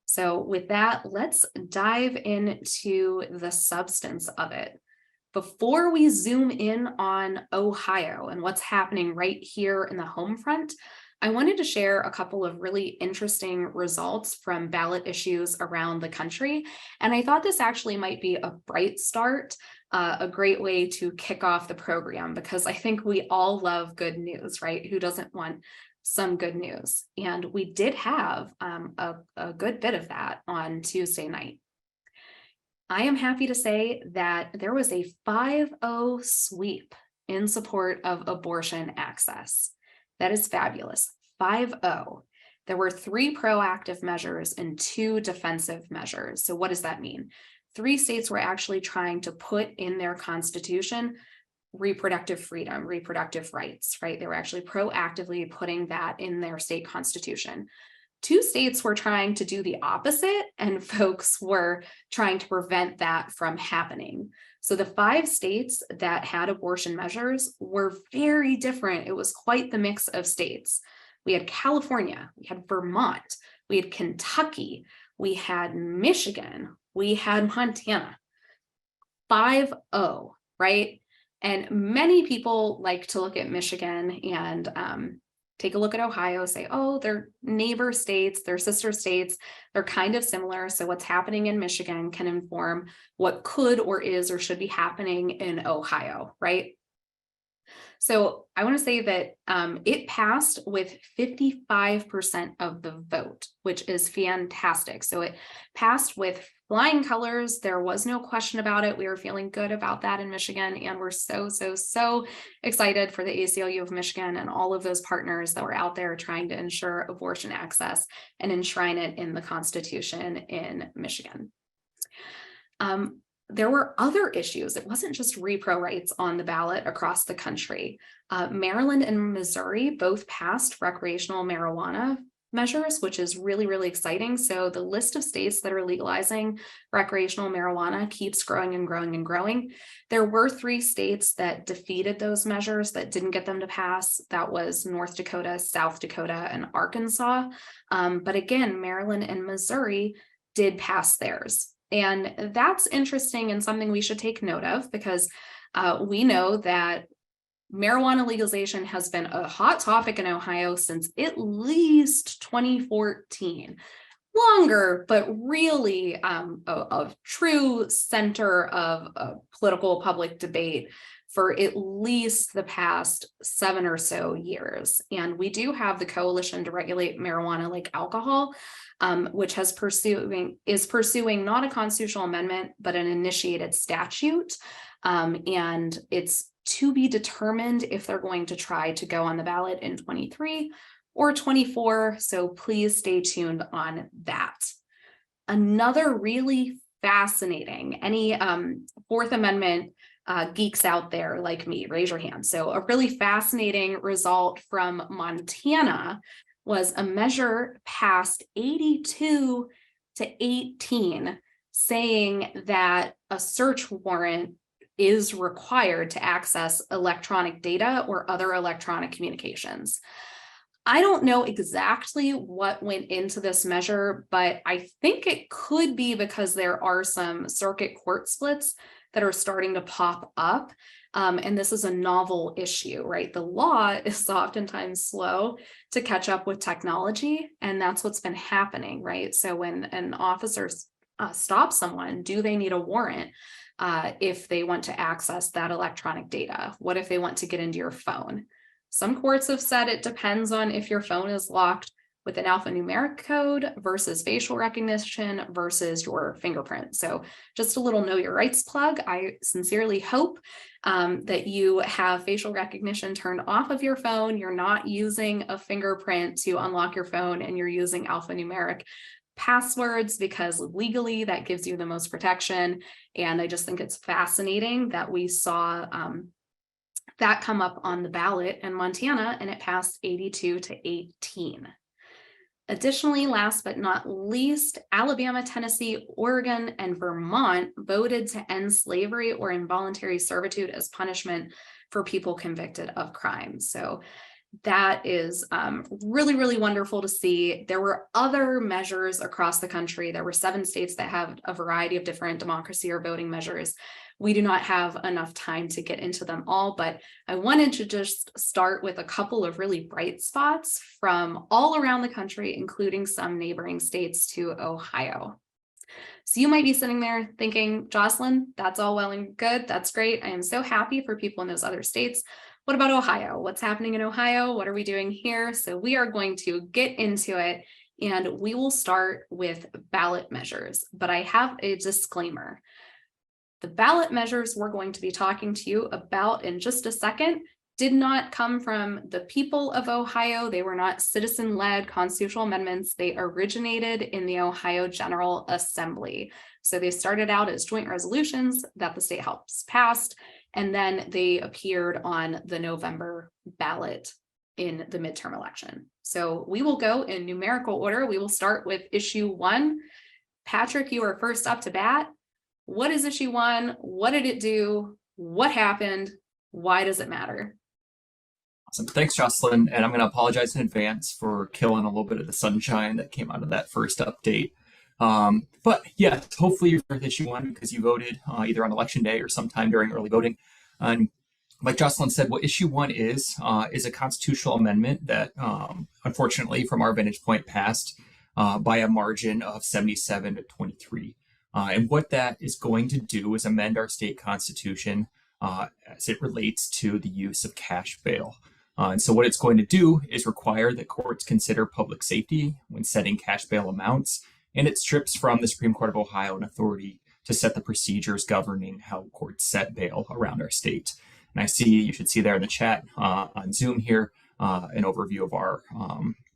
So with that, let's dive into the substance of it. Before we zoom in on Ohio and what's happening right here in the home front, I wanted to share a couple of really interesting results from ballot issues around the country. And I thought this actually might be a bright start, a great way to kick off the program, because I think we all love good news, right? Who doesn't want some good news? And we did have a good bit of that on Tuesday night. I am happy to say that there was a 5-0 sweep in support of abortion access. That is fabulous. 5-0. There were 3 proactive measures and 2 defensive measures. So what does that mean? 3 states were actually trying to put in their constitution reproductive freedom, reproductive rights, right? They were actually proactively putting that in their state constitution. 2 states were trying to do the opposite, and folks were trying to prevent that from happening. So the 5 states that had abortion measures were very different. It was quite the mix of states. We had California, we had Vermont, we had Kentucky, we had Michigan, we had Montana. 5-0, right? And many people like to look at Michigan and take a look at Ohio, say, oh, they're neighbor states, they're sister states, they're kind of similar. So what's happening in Michigan can inform what could or is or should be happening in Ohio, right? So I want to say that it passed with 55% of the vote, which is fantastic. So it passed with flying colors. There was no question about it. We were feeling good about that in Michigan, and we're so excited for the ACLU of Michigan and all of those partners that were out there trying to ensure abortion access and enshrine it in the Constitution in Michigan. There were other issues. It wasn't just repro rights on the ballot across the country. Maryland and Missouri both passed recreational marijuana measures, which is really exciting. So the list of states that are legalizing recreational marijuana keeps growing and growing and growing. There were 3 states that defeated those measures, that didn't get them to pass. That was North Dakota, South Dakota, and Arkansas. But again, Maryland and Missouri did pass theirs. And that's interesting and something we should take note of, because we know that marijuana legalization has been a hot topic in Ohio since at least 2014. Longer, but really a true center of a political public debate for at least the past 7 or so years. And we do have the Coalition to Regulate Marijuana Like Alcohol, which is pursuing not a constitutional amendment, but an initiated statute. And it's to be determined if they're going to try to go on the ballot in 23 or 24. So please stay tuned on that. Another really fascinating, any Fourth Amendment geeks out there like me, raise your hand. So a really fascinating result from Montana was a measure passed 82-18, saying that a search warrant is required to access electronic data or other electronic communications. I don't know exactly what went into this measure, but I think it could be because there are some circuit court splits that are starting to pop up. And this is a novel issue, right? The law is oftentimes slow to catch up with technology, and that's what's been happening, right? So when an officer stops someone, do they need a warrant if they want to access that electronic data? What if they want to get into your phone? Some courts have said it depends on if your phone is locked with an alphanumeric code versus facial recognition versus your fingerprint. So just a little know your rights plug. I sincerely hope that you have facial recognition turned off of your phone. You're not using a fingerprint to unlock your phone, and you're using alphanumeric passwords, because legally that gives you the most protection. And I just think it's fascinating that we saw that come up on the ballot in Montana, and it passed 82-18. Additionally, last but not least, Alabama, Tennessee, Oregon, and Vermont voted to end slavery or involuntary servitude as punishment for people convicted of crimes. So that is really, really wonderful to see. There were other measures across the country. There were 7 states that have a variety of different democracy or voting measures. We do not have enough time to get into them all, but I wanted to just start with a couple of really bright spots from all around the country, including some neighboring states to Ohio. So you might be sitting there thinking, Jocelyn, that's all well and good. That's great. I am so happy for people in those other states. What about Ohio? What's happening in Ohio? What are we doing here? So we are going to get into it, and we will start with ballot measures. But I have a disclaimer. The ballot measures we're going to be talking to you about in just a second did not come from the people of Ohio. They were not citizen-led constitutional amendments. They originated in the Ohio General Assembly. So they started out as joint resolutions that the state House passed, and then they appeared on the November ballot in the midterm election. So we will go in numerical order. We will start with issue 1. Patrick, you are first up to bat. What is issue 1? What did it do? What happened? Why does it matter? Awesome. Thanks, Jocelyn. And I'm going to apologize in advance for killing a little bit of the sunshine that came out of that first update. But yeah, hopefully you're with issue 1 because you voted either on election day or sometime during early voting. And like Jocelyn said, what issue 1 is a constitutional amendment that unfortunately, from our vantage point, passed by a margin of 77 to 23. And what that is going to do is amend our state constitution as it relates to the use of cash bail. And so what it's going to do is require that courts consider public safety when setting cash bail amounts, and it strips from the Supreme Court of Ohio an authority to set the procedures governing how courts set bail around our state. And I see, you should see there in the chat on Zoom here, an overview of our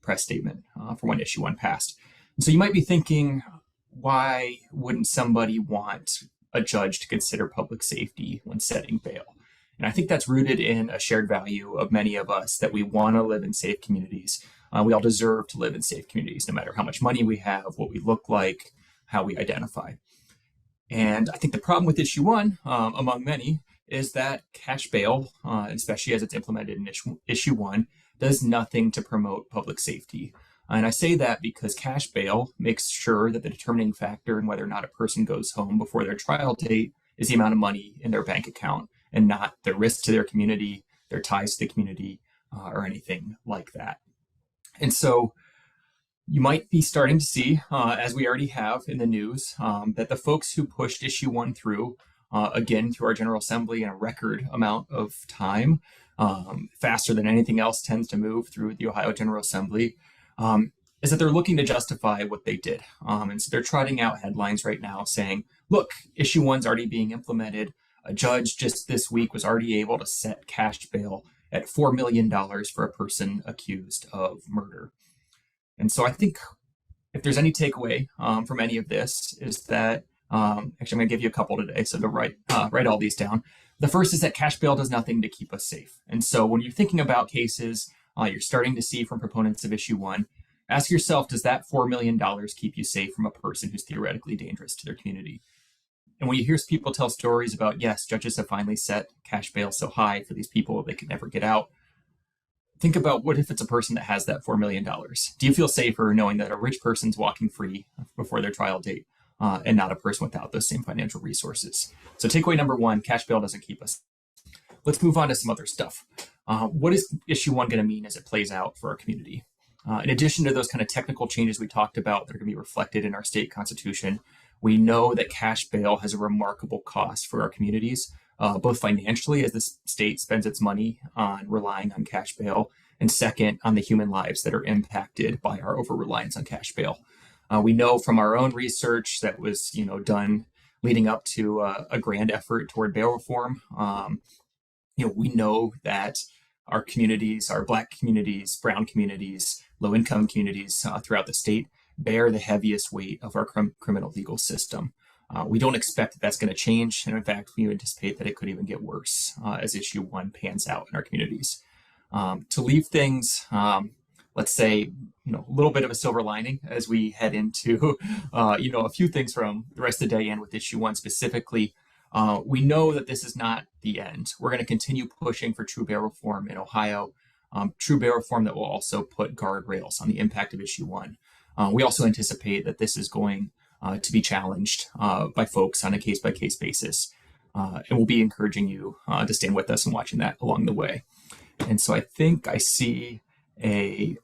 press statement for when issue 1 passed. And so you might be thinking, why wouldn't somebody want a judge to consider public safety when setting bail? And I think that's rooted in a shared value of many of us that we want to live in safe communities. We all deserve to live in safe communities, no matter how much money we have, what we look like, how we identify. And I think the problem with issue 1, among many, is that cash bail, especially as it's implemented in issue 1, does nothing to promote public safety. And I say that because cash bail makes sure that the determining factor in whether or not a person goes home before their trial date is the amount of money in their bank account and not their risk to their community, their ties to the community, or anything like that. And so you might be starting to see, as we already have in the news, that the folks who pushed issue 1 through, again, through our General Assembly in a record amount of time, faster than anything else tends to move through the Ohio General Assembly, is that they're looking to justify what they did. And so they're trotting out headlines right now saying, look, issue 1's already being implemented. A judge just this week was already able to set cash bail at $4 million for a person accused of murder. And so I think if there's any takeaway from any of this is that, actually I'm going to give you a couple today, so to write all these down. The first is that cash bail does nothing to keep us safe. And so when you're thinking about cases you're starting to see from proponents of issue 1, ask yourself, does that $4 million keep you safe from a person who's theoretically dangerous to their community? And when you hear people tell stories about, yes, judges have finally set cash bail so high for these people they could never get out, think about what if it's a person that has that $4 million? Do you feel safer knowing that a rich person's walking free before their trial date and not a person without those same financial resources? So takeaway number 1, cash bail doesn't keep us. Let's move on to some other stuff. What is issue 1 going to mean as it plays out for our community? In addition to those kind of technical changes we talked about that are going to be reflected in our state constitution, we know that cash bail has a remarkable cost for our communities, both financially as the state spends its money on relying on cash bail, and second, on the human lives that are impacted by our over-reliance on cash bail. We know from our own research that was done leading up to a grand effort toward bail reform, we know that our communities, our Black communities, brown communities, low-income communities throughout the state bear the heaviest weight of our criminal legal system. We don't expect that that's going to change. And in fact, we anticipate that it could even get worse as issue 1 pans out in our communities. To leave things, let's say, a little bit of a silver lining as we head into, a few things from the rest of the day and with issue 1 specifically. We know that this is not the end. We're going to continue pushing for true bail reform in Ohio. true bail reform that will also put guardrails on the impact of issue one. We also anticipate that this is going to be challenged by folks on a case by case basis. And we'll be encouraging you to stand with us and watching that along the way. And so I think I see a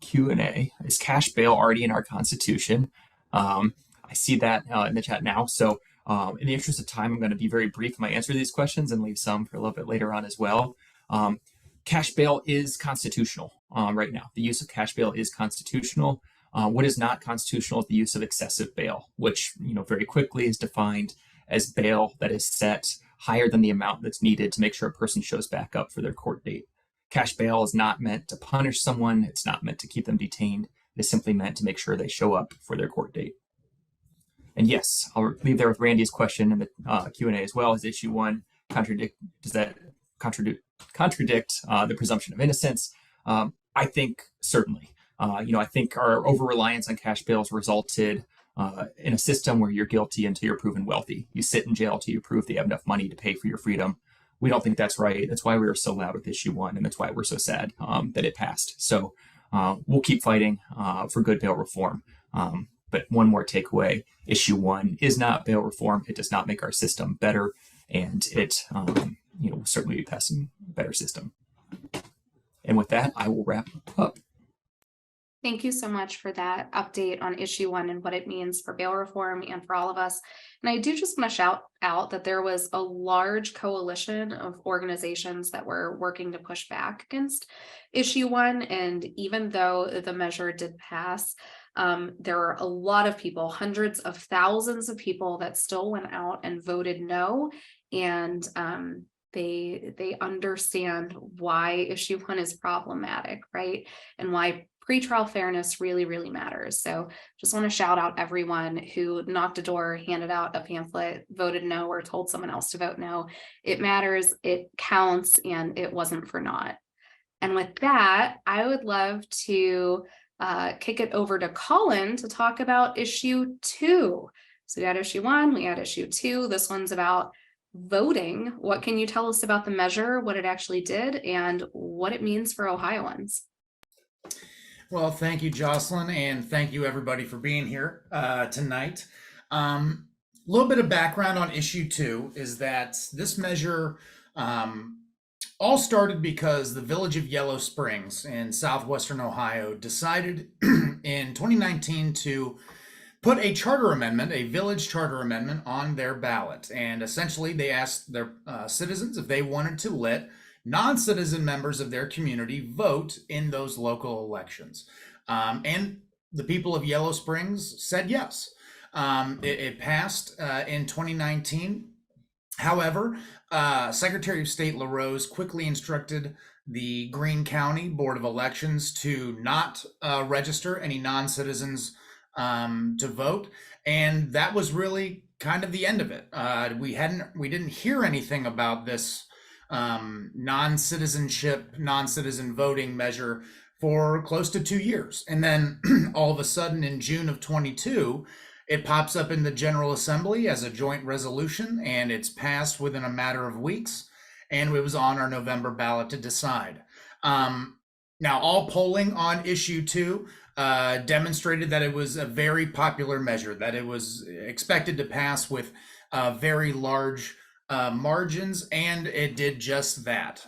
Q&A. Is cash bail already in our Constitution? I see that in the chat now. So in the interest of time, I'm going to be very brief in my answer to these questions and leave some for a little bit later on as well. Cash bail is constitutional right now. The use of cash bail is constitutional. What is not constitutional is the use of excessive bail, which very quickly is defined as bail that is set higher than the amount that's needed to make sure a person shows back up for their court date. Cash bail is not meant to punish someone. It's not meant to keep them detained. It is simply meant to make sure they show up for their court date. And yes, I'll leave there with Randy's question in the Q&A as well. Is issue one does that contradict the presumption of innocence? I think certainly. I think our over-reliance on cash bails resulted in a system where you're guilty until you're proven wealthy. You sit in jail until you prove that you have enough money to pay for your freedom. We don't think that's right. That's why we were so loud with issue one, and that's why we're so sad that it passed. So we'll keep fighting for good bail reform. But one more takeaway, issue one is not bail reform. It does not make our system better, and it will certainly be passing a better system. And with that, I will wrap up. Thank you so much for that update on issue one and what it means for bail reform and for all of us. And I do just want to shout out that there was a large coalition of organizations that were working to push back against issue one. And even though the measure did pass, there are a lot of people, hundreds of thousands of people that still went out and voted no. And they understand why issue one is problematic, right? And why pretrial fairness really, really matters. So just want to shout out everyone who knocked a door, handed out a pamphlet, voted no, or told someone else to vote no. It matters, it counts, and it wasn't for naught. And with that, I would love to kick it over to Colin to talk about issue two. So we had issue one, we had issue two. This one's about voting. What can you tell us about the measure, what it actually did, and what it means for Ohioans? Well, thank you, Jocelyn, and thank you everybody for being here tonight. A little bit of background on issue two is that this measure all started because the village of Yellow Springs in southwestern Ohio decided in 2019 to put a charter amendment, a village charter amendment, on their ballot. And essentially they asked their citizens if they wanted to let non-citizen members of their community vote in those local elections. And the people of Yellow Springs said yes. It passed in 2019. However, Secretary of State LaRose quickly instructed the Greene County Board of Elections to not register any non-citizens to vote. And that was really kind of the end of it. We didn't hear anything about this non-citizen voting measure for close to 2 years. And then all of a sudden in June of 22, it pops up in the General Assembly as a joint resolution, and it's passed within a matter of weeks, and it was on our November ballot to decide. Now, all polling on issue two demonstrated that it was a very popular measure, that it was expected to pass with very large margins, and it did just that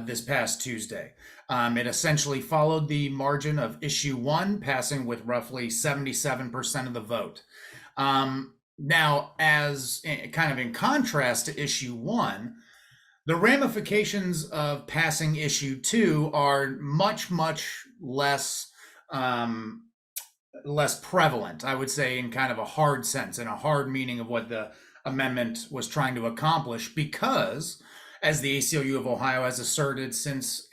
this past Tuesday. It essentially followed the margin of issue one, passing with roughly 77% of the vote. Now, as kind of in contrast to issue one, the ramifications of passing issue two are much, much less prevalent, I would say, in kind of a hard sense, in a hard meaning of what the amendment was trying to accomplish, because as the ACLU of Ohio has asserted since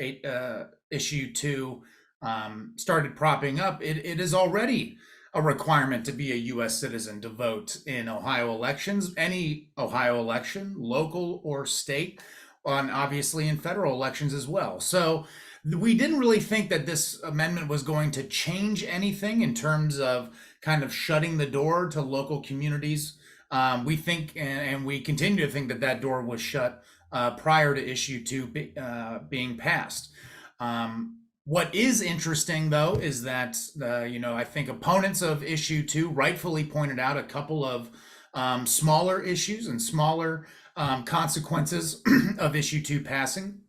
issue two started propping up, it is already a requirement to be a U.S. citizen to vote in Ohio elections, any Ohio election, local or state, and obviously in federal elections as well. So we didn't really think that this amendment was going to change anything in terms of kind of shutting the door to local communities. We think, and we continue to think, that that door was shut prior to issue two being passed. What is interesting, though, is that I think opponents of issue 2 rightfully pointed out a couple of smaller issues and smaller consequences of issue 2 passing,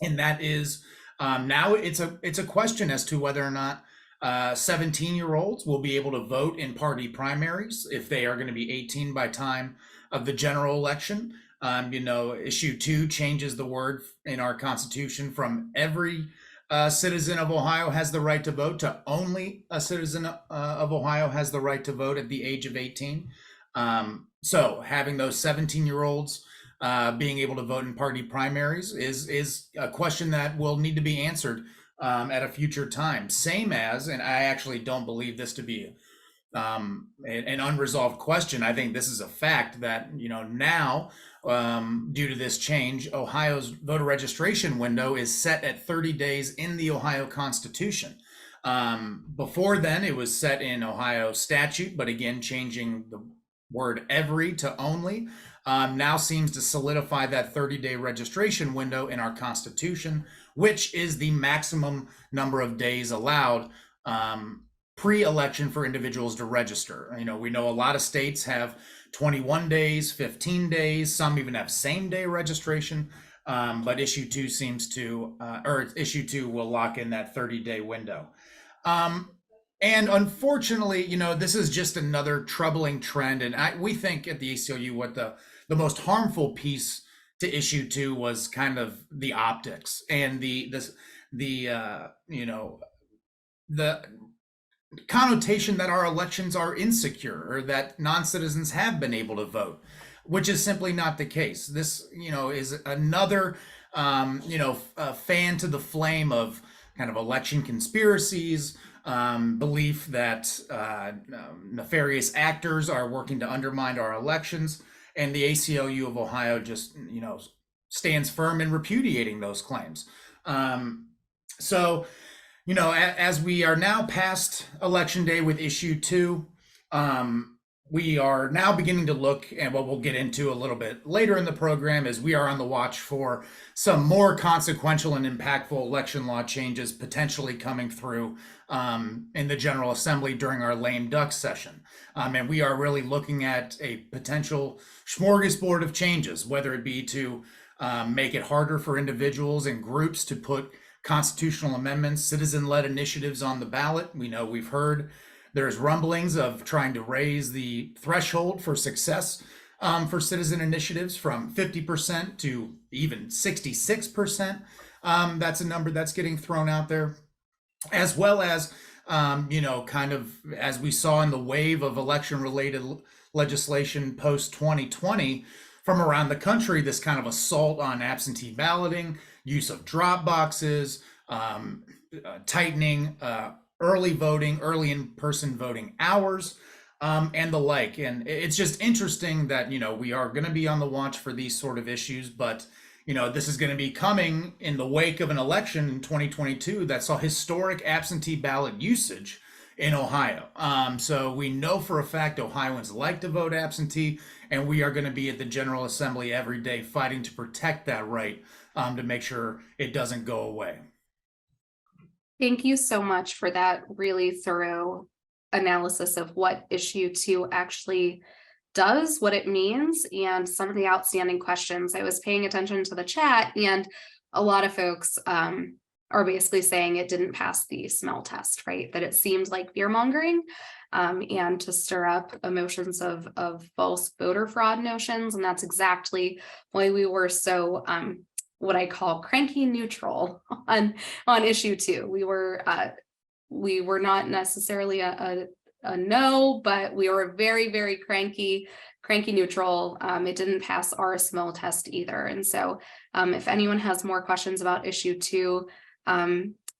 and that is now it's a question as to whether or not 17-year-olds will be able to vote in party primaries if they are going to be 18 by time of the general election. Issue 2 changes the word in our Constitution from every citizen of Ohio has the right to vote to only a citizen of Ohio has the right to vote at the age of 18. So having those 17-year-olds being able to vote in party primaries is a question that will need to be answered at a future time. Same as, and I actually don't believe this to be an unresolved question. I think this is a fact that, now due to this change, Ohio's voter registration window is set at 30 days in the Ohio Constitution. Before then, it was set in Ohio statute, but again, changing the word every to only now seems to solidify that 30-day registration window in our Constitution, which is the maximum number of days allowed pre-election for individuals to register. We know a lot of states have 21 days, 15 days, some even have same-day registration, but issue 2 seems to, or issue 2 will lock in that 30-day window. And unfortunately, this is just another troubling trend. And we think at the ACLU what the most harmful piece to issue 2 was kind of the optics and the connotation that our elections are insecure or that non-citizens have been able to vote, which is simply not the case. This, is another, fan to the flame of kind of election conspiracies, belief that nefarious actors are working to undermine our elections. And the ACLU of Ohio just, stands firm in repudiating those claims. So, as we are now past Election Day with issue 2, we are now beginning to look, and what we'll get into a little bit later in the program is we are on the watch for some more consequential and impactful election law changes potentially coming through in the General Assembly during our lame duck session. And we are really looking at a potential smorgasbord of changes, whether it be to make it harder for individuals and groups to put constitutional amendments, citizen-led initiatives on the ballot. We've heard there's rumblings of trying to raise the threshold for success for citizen initiatives from 50% to even 66%. That's a number that's getting thrown out there, as well as, kind of as we saw in the wave of election-related legislation post-2020 from around the country, this kind of assault on absentee balloting, use of drop boxes, tightening early voting, early in-person voting hours, and the like. And it's just interesting that, we are going to be on the watch for these sort of issues, but, this is going to be coming in the wake of an election in 2022 that saw historic absentee ballot usage in Ohio. So we know for a fact Ohioans like to vote absentee, and we are going to be at the General Assembly every day fighting to protect that right, to make sure it doesn't go away. Thank you so much for that really thorough analysis of what issue 2 actually does, what it means, and some of the outstanding questions. I was paying attention to the chat, and a lot of folks are basically saying it didn't pass the smell test, right? That it seemed like fear mongering and to stir up emotions of false voter fraud notions. And that's exactly why we were so what I call cranky neutral on issue 2. We were not necessarily a no, but we were very, very cranky neutral. It didn't pass our smell test either. And so if anyone has more questions about issue 2,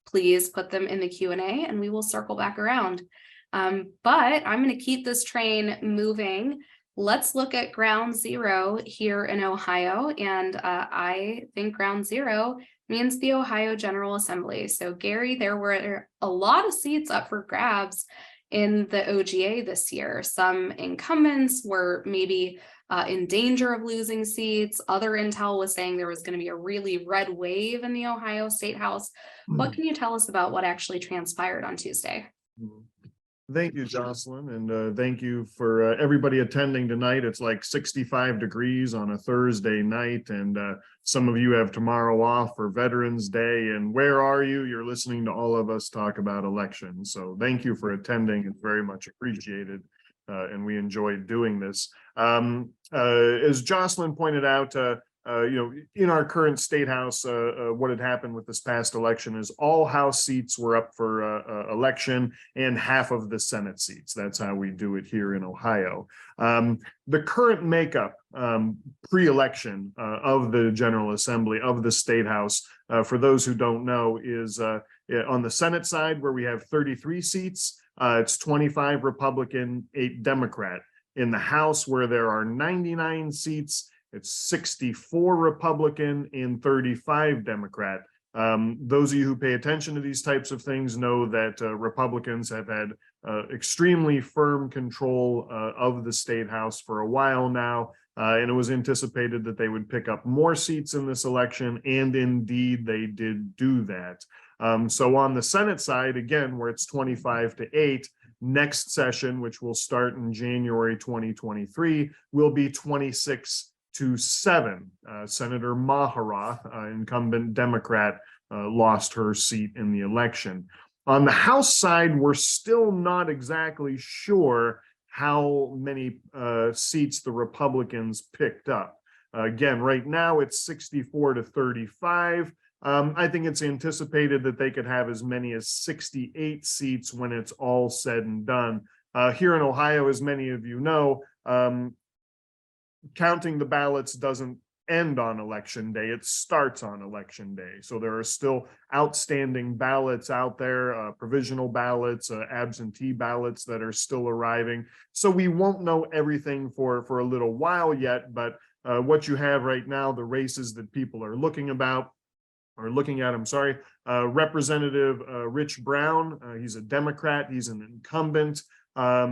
please put them in the Q&A and we will circle back around. But I'm going to keep this train moving. Let's look at ground zero here in Ohio. And I think ground zero means the Ohio General Assembly. So Gary, there were a lot of seats up for grabs in the OGA this year. Some incumbents were maybe in danger of losing seats. Other intel was saying there was going to be a really red wave in the Ohio State House. What can you tell us about what actually transpired on Tuesday? Thank you, Jocelyn, and thank you for everybody attending tonight. It's like 65 degrees on a Thursday night, and some of you have tomorrow off for Veterans Day. And where are you? You're listening to all of us talk about elections. So thank you for attending. It's very much appreciated, and we enjoyed doing this. As Jocelyn pointed out, in our current state house, what had happened with this past election is all House seats were up for election and half of the Senate seats. That's how we do it here in Ohio. The current makeup pre-election of the General Assembly of the State House, for those who don't know, is on the Senate side where we have 33 seats. It's 25 Republican, 8 Democrat. In the House where there are 99 seats, it's 64 Republican and 35 Democrat. Those of you who pay attention to these types of things know that Republicans have had extremely firm control of the State House for a while now, and it was anticipated that they would pick up more seats in this election, and indeed they did do that. So on the Senate side, again, where it's 25-8, next session, which will start in January 2023, will be 26-7. Senator Maharath, incumbent Democrat, lost her seat in the election. On the House side, we're still not exactly sure how many seats the Republicans picked up. Again, right now it's 64-35. I think it's anticipated that they could have as many as 68 seats when it's all said and done. Here in Ohio, as many of you know, counting the ballots doesn't end on election day, it starts on election day. So there are still outstanding ballots out there, provisional ballots, absentee ballots that are still arriving. So we won't know everything for a little while yet, but what you have right now, the races that people are looking at, Representative Rich Brown, he's a Democrat, he's an incumbent.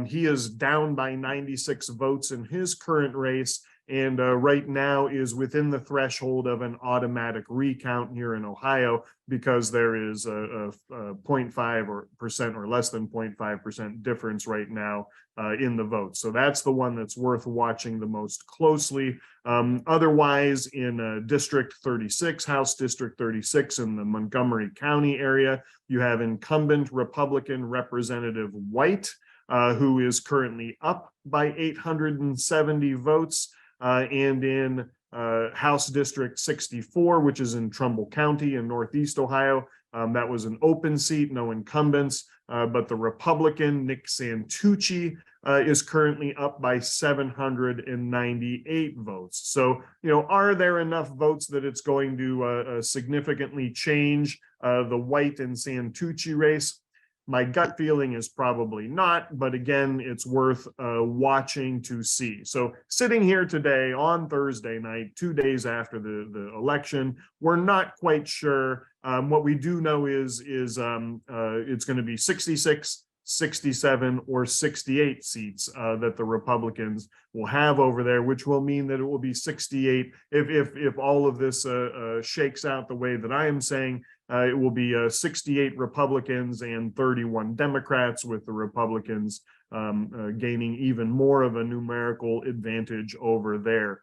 He is down by 96 votes in his current race, and right now is within the threshold of an automatic recount here in Ohio, because there is a 0.5% or less than 0.5% difference right now in the vote. So that's the one that's worth watching the most closely. Otherwise, in District 36, House District 36 in the Montgomery County area, you have incumbent Republican Representative White, who is currently up by 870 votes. And in House District 64, which is in Trumbull County in Northeast Ohio, that was an open seat, no incumbents, but the Republican Nick Santucci is currently up by 798 votes. So, are there enough votes that it's going to significantly change the White and Santucci race? My gut feeling is probably not, but again, it's worth watching to see. So sitting here today on Thursday night, 2 days after the election, we're not quite sure. What we do know is it's going to be 66, 67, or 68 seats that the Republicans will have over there, which will mean that it will be 68 if all of this shakes out the way that I am saying. It will be 68 Republicans and 31 Democrats, with the Republicans gaining even more of a numerical advantage over there.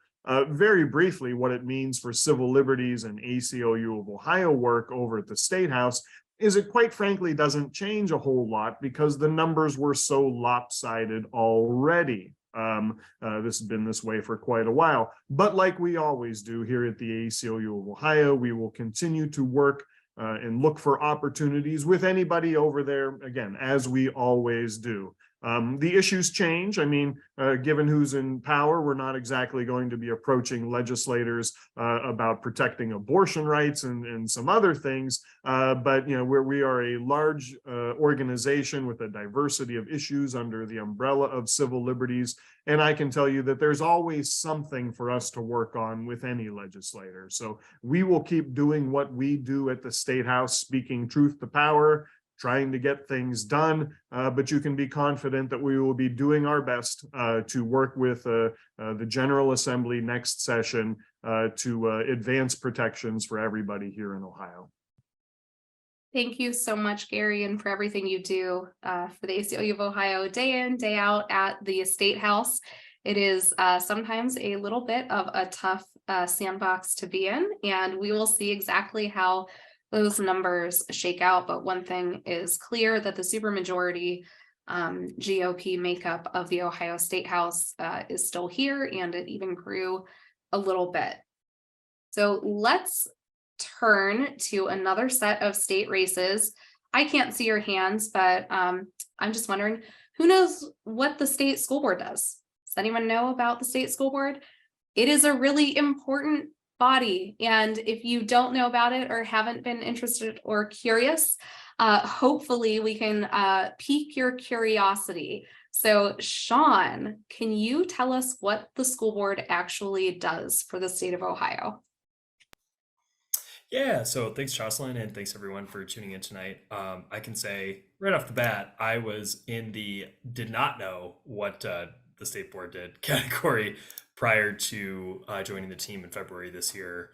Very briefly, what it means for civil liberties and ACLU of Ohio work over at the State House is it quite frankly doesn't change a whole lot, because the numbers were so lopsided already. This has been this way for quite a while. But like we always do here at the ACLU of Ohio, we will continue to work and look for opportunities with anybody over there, again, as we always do. The issues change. I mean, given who's in power, we're not exactly going to be approaching legislators about protecting abortion rights and some other things. But we are a large organization with a diversity of issues under the umbrella of civil liberties. And I can tell you that there's always something for us to work on with any legislator. So we will keep doing what we do at the State House, speaking truth to power, trying to get things done, but you can be confident that we will be doing our best to work with the General Assembly next session to advance protections for everybody here in Ohio. Thank you so much, Gary, and for everything you do for the ACLU of Ohio day in, day out at the State House. It is sometimes a little bit of a tough sandbox to be in, and we will see exactly how those numbers shake out. But one thing is clear, that the supermajority GOP makeup of the Ohio State House is still here, and it even grew a little bit. So let's turn to another set of state races. I can't see your hands, but I'm just wondering, who knows what the state school board does? Does anyone know about the state school board? It is a really important body, and if you don't know about it or haven't been interested or curious, hopefully we can pique your curiosity. So Sean, can you tell us what the school board actually does for the state of Ohio? Yeah, so thanks, Jocelyn, and thanks everyone for tuning in tonight. I can say right off the bat, I was in the did not know what the state board did category prior to joining the team in February this year.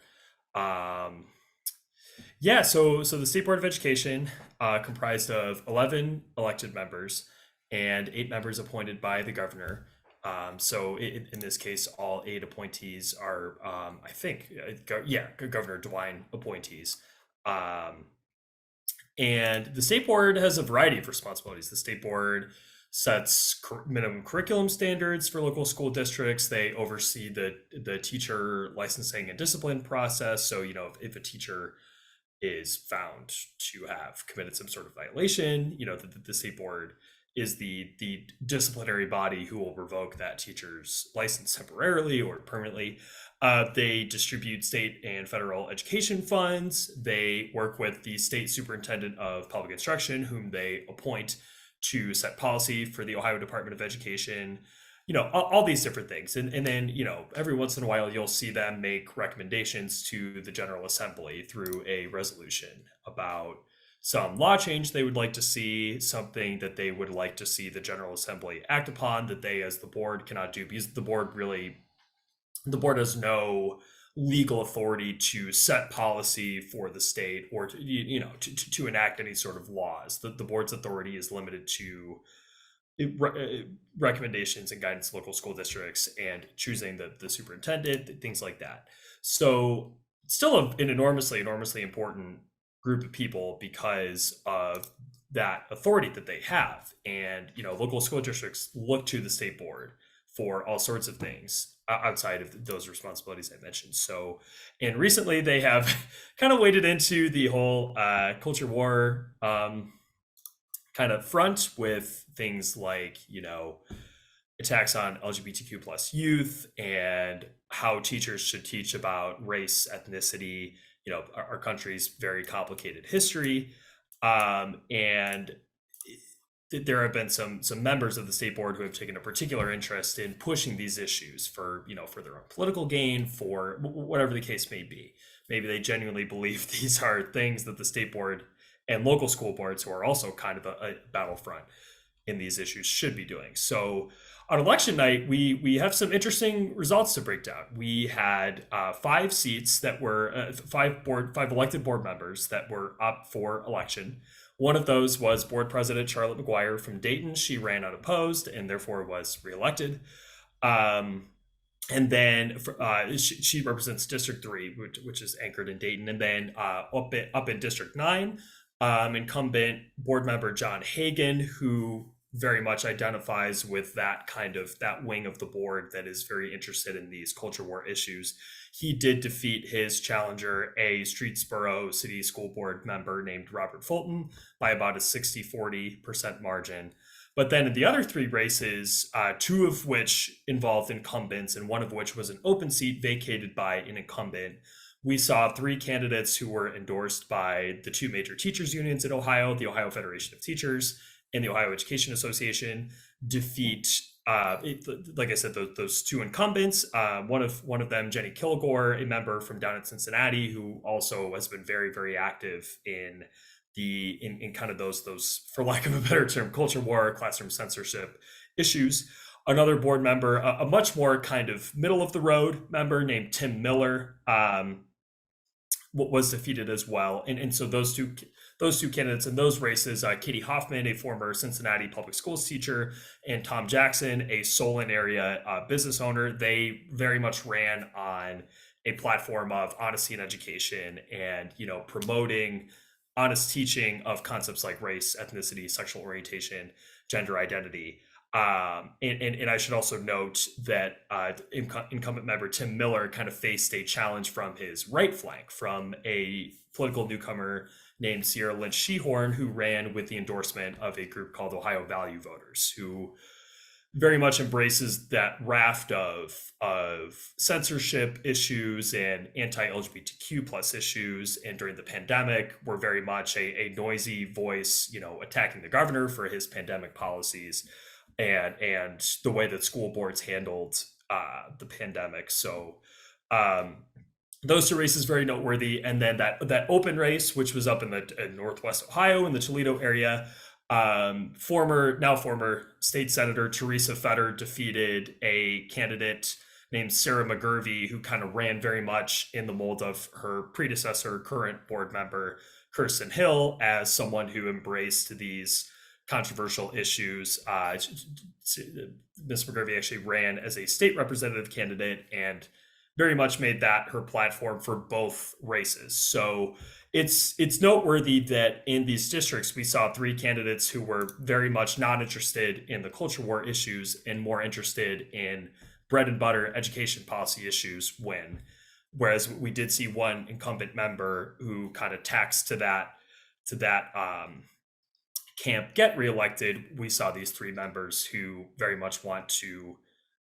Yeah, so the State Board of Education comprised of 11 elected members and 8 members appointed by the governor. So in this case, all 8 appointees are, I think, Governor DeWine appointees. And the state board has a variety of responsibilities. The state board sets minimum curriculum standards for local school districts. They oversee the teacher licensing and discipline process. So, if a teacher is found to have committed some sort of violation, the state board is the disciplinary body who will revoke that teacher's license temporarily or permanently. They distribute state and federal education funds. They work with the state superintendent of public instruction, whom they appoint to set policy for the Ohio Department of Education, all these different things. And then, every once in a while, you'll see them make recommendations to the General Assembly through a resolution about some law change they would like to see, something that they would like to see the General Assembly act upon that they as the board cannot do, because the board has no legal authority to set policy for the state or to enact any sort of laws. The board's authority is limited to recommendations and guidance to local school districts and choosing the superintendent, things like that. So still an enormously important group of people because of that authority that they have. And local school districts look to the state board for all sorts of things outside of those responsibilities I mentioned. So, and recently they have kind of waded into the whole culture war kind of front with things like, attacks on LGBTQ plus youth and how teachers should teach about race, ethnicity, our country's very complicated history. And there have been some members of the state board who have taken a particular interest in pushing these issues for their own political gain, for whatever the case may be. Maybe they genuinely believe these are things that the state board and local school boards, who are also kind of a battlefront in these issues, should be doing. So on election night, we have some interesting results to break down. We had 5 seats that were 5 elected board members that were up for election. One of those was board president Charlotte McGuire from Dayton. She ran unopposed and therefore was reelected. And then she represents District 3, which is anchored in Dayton. And then up in District 9, incumbent board member John Hagan, who very much identifies with that wing of the board that is very interested in these culture war issues. He did defeat his challenger, a Streetsboro City School Board member named Robert Fulton, by about a 60-40% margin. But then in the other 3 races, 2 of which involved incumbents and one of which was an open seat vacated by an incumbent, we saw 3 candidates who were endorsed by the 2 major teachers unions in Ohio, the Ohio Federation of Teachers and the Ohio Education Association, defeat, like I said, those 2 incumbents. One of them, Jenny Kilgore, a member from down in Cincinnati, who also has been very, very active in in kind of those, for lack of a better term, culture war, classroom censorship issues. Another board member, a much more kind of middle of the road member named Tim Miller, was defeated as well. And so those two candidates in those races, Katie Hoffman, a former Cincinnati public schools teacher, and Tom Jackson, a Solon area business owner, they very much ran on a platform of honesty in education and, promoting honest teaching of concepts like race, ethnicity, sexual orientation, gender identity. And I should also note that incumbent member Tim Miller kind of faced a challenge from his right flank, from a political newcomer named Sierra Lynch Shehorn, who ran with the endorsement of a group called Ohio Value Voters, who very much embraces that raft of censorship issues and anti-LGBTQ plus issues. And during the pandemic, were very much a noisy voice, attacking the governor for his pandemic policies and the way that school boards handled the pandemic. So those two races very noteworthy. And then that open race, which was up in Northwest Ohio in the Toledo area, now former state senator Teresa Fetter defeated a candidate named Sarah McGurvey, who kind of ran very much in the mold of her predecessor, current board member Kirsten Hill, as someone who embraced these controversial issues. Ms. McGurvey actually ran as a state representative candidate and very much made that her platform for both races. So it's noteworthy that in these districts, we saw three candidates who were very much not interested in the culture war issues and more interested in bread and butter education policy issues win. Whereas we did see one incumbent member who kind of taxed to that camp get reelected. We saw these three members who very much want to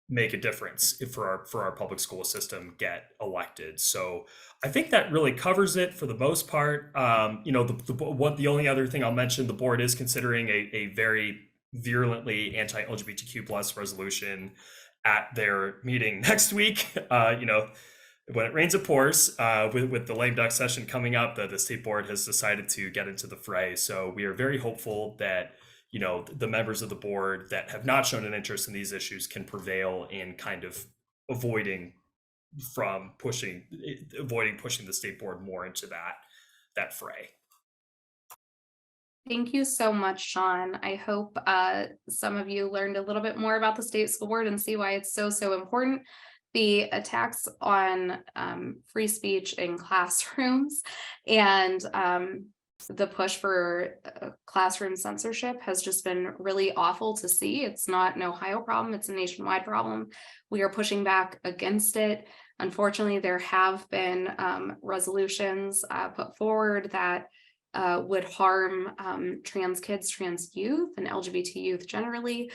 make a difference for our public school system get elected. So I think that really covers it for the most part. The only other thing I'll mention, the board is considering a very virulently anti-LGBTQ plus resolution at their meeting next week. When it rains, it pours. With the lame duck session coming up, the state board has decided to get into the fray. So we are very hopeful that the members of the board that have not shown an interest in these issues can prevail in kind of avoiding pushing the state board more into that fray. Thank you so much, Sean. I hope some of you learned a little bit more about the state school board and see why it's so important. The attacks on free speech in classrooms and the push for classroom censorship has just been really awful to see. It's not an Ohio problem, it's a nationwide problem. We are pushing back against it. Unfortunately, there have been resolutions put forward that would harm trans kids, trans youth, and LGBT youth generally.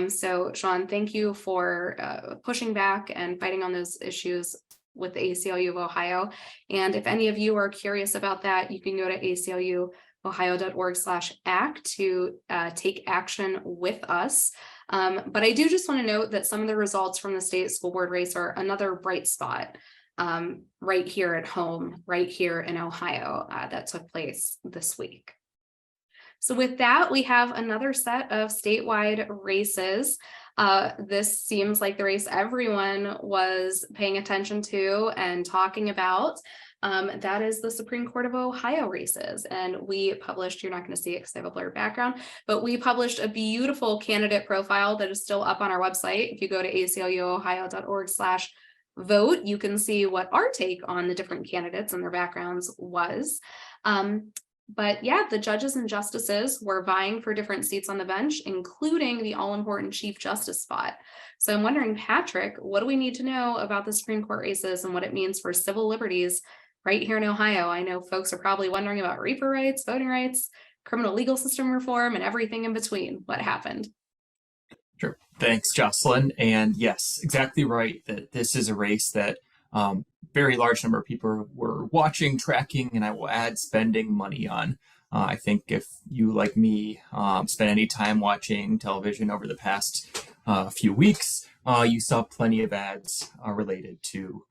So Sean, thank you for pushing back and fighting on those issues with the ACLU of Ohio. And if any of you are curious about that, you can go to acluohio.org/act to take action with us. But I do just want to note that some of the results from the state school board race are another bright spot right here at home, right here in Ohio, that took place this week. So with that, we have another set of statewide races. This seems like the race everyone was paying attention to and talking about. That is the Supreme Court of Ohio races. And we published, you're not going to see it because I have a blurred background, but we published a beautiful candidate profile that is still up on our website. If you go to acluohio.org/vote, you can see what our take on the different candidates and their backgrounds was. But yeah, the judges and justices were vying for different seats on the bench, including the all-important Chief Justice spot. So I'm wondering, Patrick, what do we need to know about the Supreme Court races and what it means for civil liberties right here in Ohio? I know folks are probably wondering about reaper rights, voting rights, criminal legal system reform, and everything in between. What happened? Sure. Thanks, Jocelyn. And yes, exactly right, that this is a race that very large number of people were watching, tracking, and I will add spending money on. I think if you, like me, spent any time watching television over the past few weeks, you saw plenty of ads related to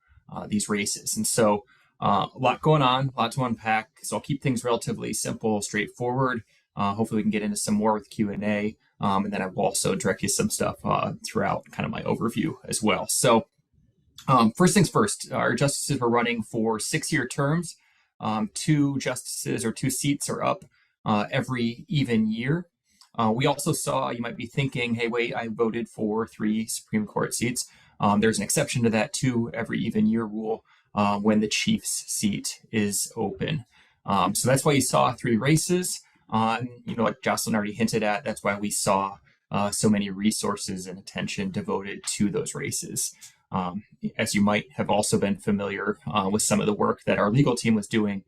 these races. And so A lot going on, a lot to unpack. So I'll keep things relatively simple, straightforward. Hopefully we can get into some more with Q&A. And then I will also direct you some stuff throughout kind of my overview as well. So first things first, our justices were running for 6-year terms. 2 justices or 2 seats are up every even year. We also saw, you might be thinking, hey, wait, I voted for 3 Supreme Court seats. There's an exception to that 2 every even year rule when the chief's seat is open. So that's why you saw 3 races. Like Jocelyn already hinted at, that's why we saw so many resources and attention devoted to those races. As you might have also been familiar with some of the work that our legal team was doing,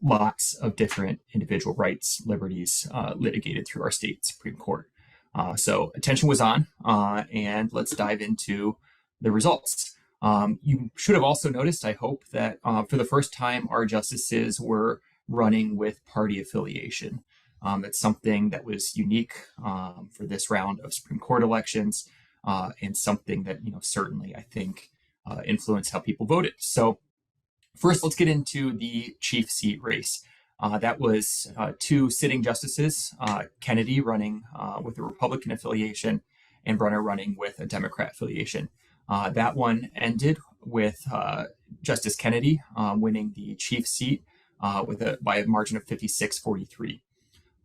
lots of different individual rights, liberties litigated through our state Supreme Court. So attention was on, and let's dive into the results. You should have also noticed, I hope, that for the first time, our justices were running with party affiliation. That's something that was unique for this round of Supreme Court elections, and something that, certainly I think influenced how people voted. So first, let's get into the chief seat race. That was 2 sitting justices, Kennedy running with a Republican affiliation and Brunner running with a Democrat affiliation. That one ended with Justice Kennedy winning the chief seat by a margin of 56-43.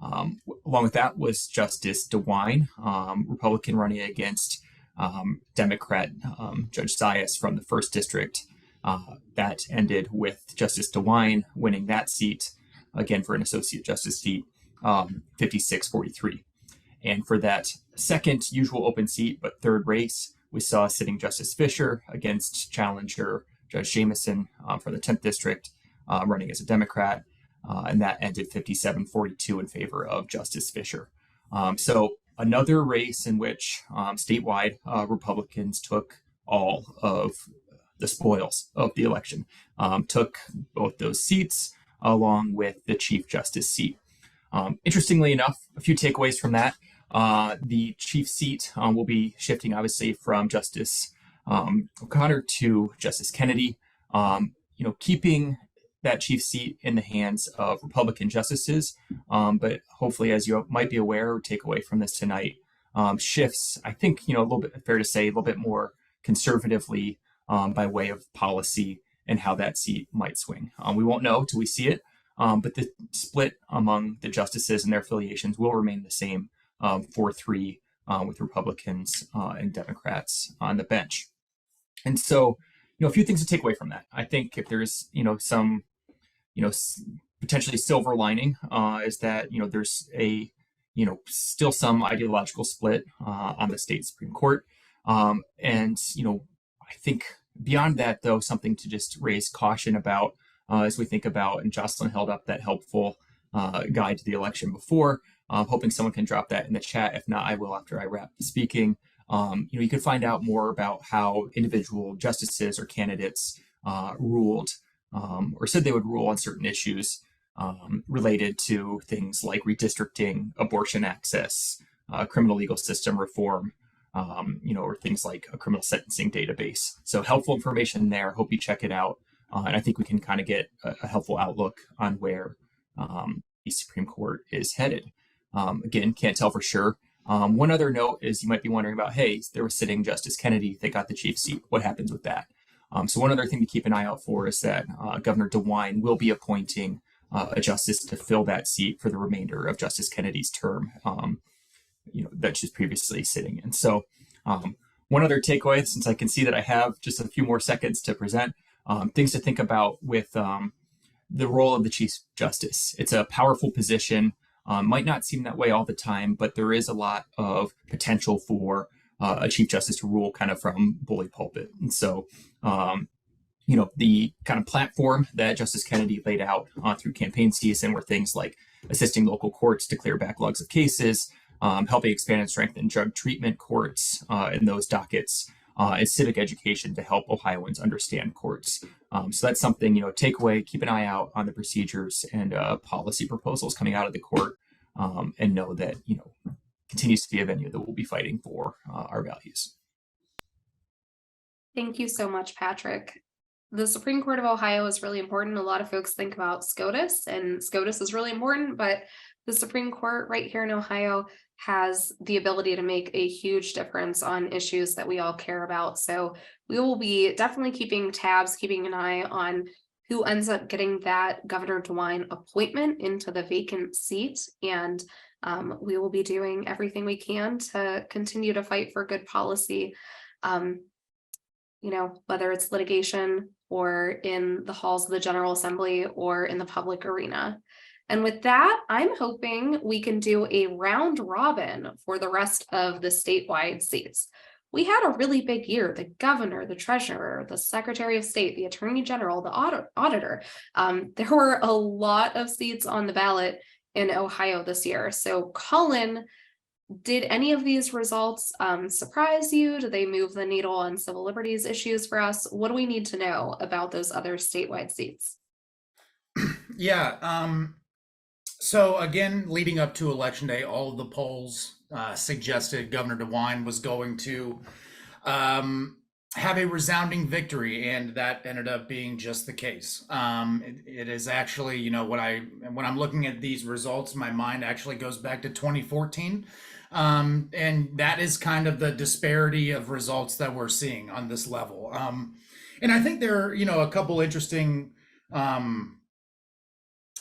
Along with that was Justice DeWine, Republican running against Democrat Judge Zayas from the 1st District. That ended with Justice DeWine winning that seat, again for an associate justice seat, 56-43. And for that second usual open seat, but 3rd race, we saw sitting Justice Fisher against challenger Judge Jameson from the 10th District, running as a Democrat, and that ended 57-42 in favor of Justice Fisher. So another race in which statewide Republicans took all of the spoils of the election, took both those seats along with the Chief Justice seat. Interestingly enough, a few takeaways from that. The chief seat will be shifting, obviously, from Justice O'Connor to Justice Kennedy. Keeping that chief seat in the hands of Republican justices, but hopefully, as you might be aware or take away from this tonight, shifts, I think, a little bit, fair to say, a little bit more conservatively by way of policy and how that seat might swing. We won't know till we see it, but the split among the justices and their affiliations will remain the same, 4-3 with Republicans and Democrats on the bench. And so, a few things to take away from that. I think if there's, some, potentially silver lining is that, there's a, still some ideological split on the state Supreme Court. And, I think beyond that, though, something to just raise caution about as we think about, and Jocelyn held up that helpful guide to the election before, hoping someone can drop that in the chat. If not, I will after I wrap speaking. You can find out more about how individual justices or candidates ruled or said they would rule on certain issues related to things like redistricting, abortion access, criminal legal system reform, or things like a criminal sentencing database. So helpful information there. Hope you check it out. And I think we can kind of get a helpful outlook on where the Supreme Court is headed. Again, can't tell for sure. One other note is you might be wondering about, hey, there was sitting Justice Kennedy, they got the chief seat. What happens with that? So one other thing to keep an eye out for is that Governor DeWine will be appointing a justice to fill that seat for the remainder of Justice Kennedy's term, that she's previously sitting in. So one other takeaway, since I can see that I have just a few more seconds to present, things to think about with the role of the Chief Justice. It's a powerful position. Might not seem that way all the time, but there is a lot of potential for a Chief Justice to rule kind of from bully pulpit. And so, the kind of platform that Justice Kennedy laid out through campaign season were things like assisting local courts to clear backlogs of cases, helping expand and strengthen drug treatment courts in those dockets, and civic education to help Ohioans understand courts. So that's something, take away, keep an eye out on the procedures and policy proposals coming out of the court, and know that, continues to be a venue that we'll be fighting for our values. Thank you so much, Patrick. the Supreme Court of Ohio is really important. A lot of folks think about SCOTUS, and SCOTUS is really important, but the Supreme Court right here in Ohio has the ability to make a huge difference on issues that we all care about. So we will be definitely keeping tabs, keeping an eye on who ends up getting that Governor DeWine appointment into the vacant seat. And we will be doing everything we can to continue to fight for good policy. Whether it's litigation or in the halls of the General Assembly or in the public arena. And with that, I'm hoping we can do a round robin for the rest of the statewide seats. We had a really big year. The governor, the treasurer, the secretary of state, the attorney general, the auditor. There were a lot of seats on the ballot in Ohio this year. So Colin, did any of these results surprise you? Do they move the needle on civil liberties issues for us? What do we need to know about those other statewide seats? Yeah. So again, leading up to Election Day, all of the polls suggested Governor DeWine was going to have a resounding victory, and that ended up being just the case. It is actually, when I'm looking at these results, my mind actually goes back to 2014. And that is kind of the disparity of results that we're seeing on this level. And I think there are, a couple interesting,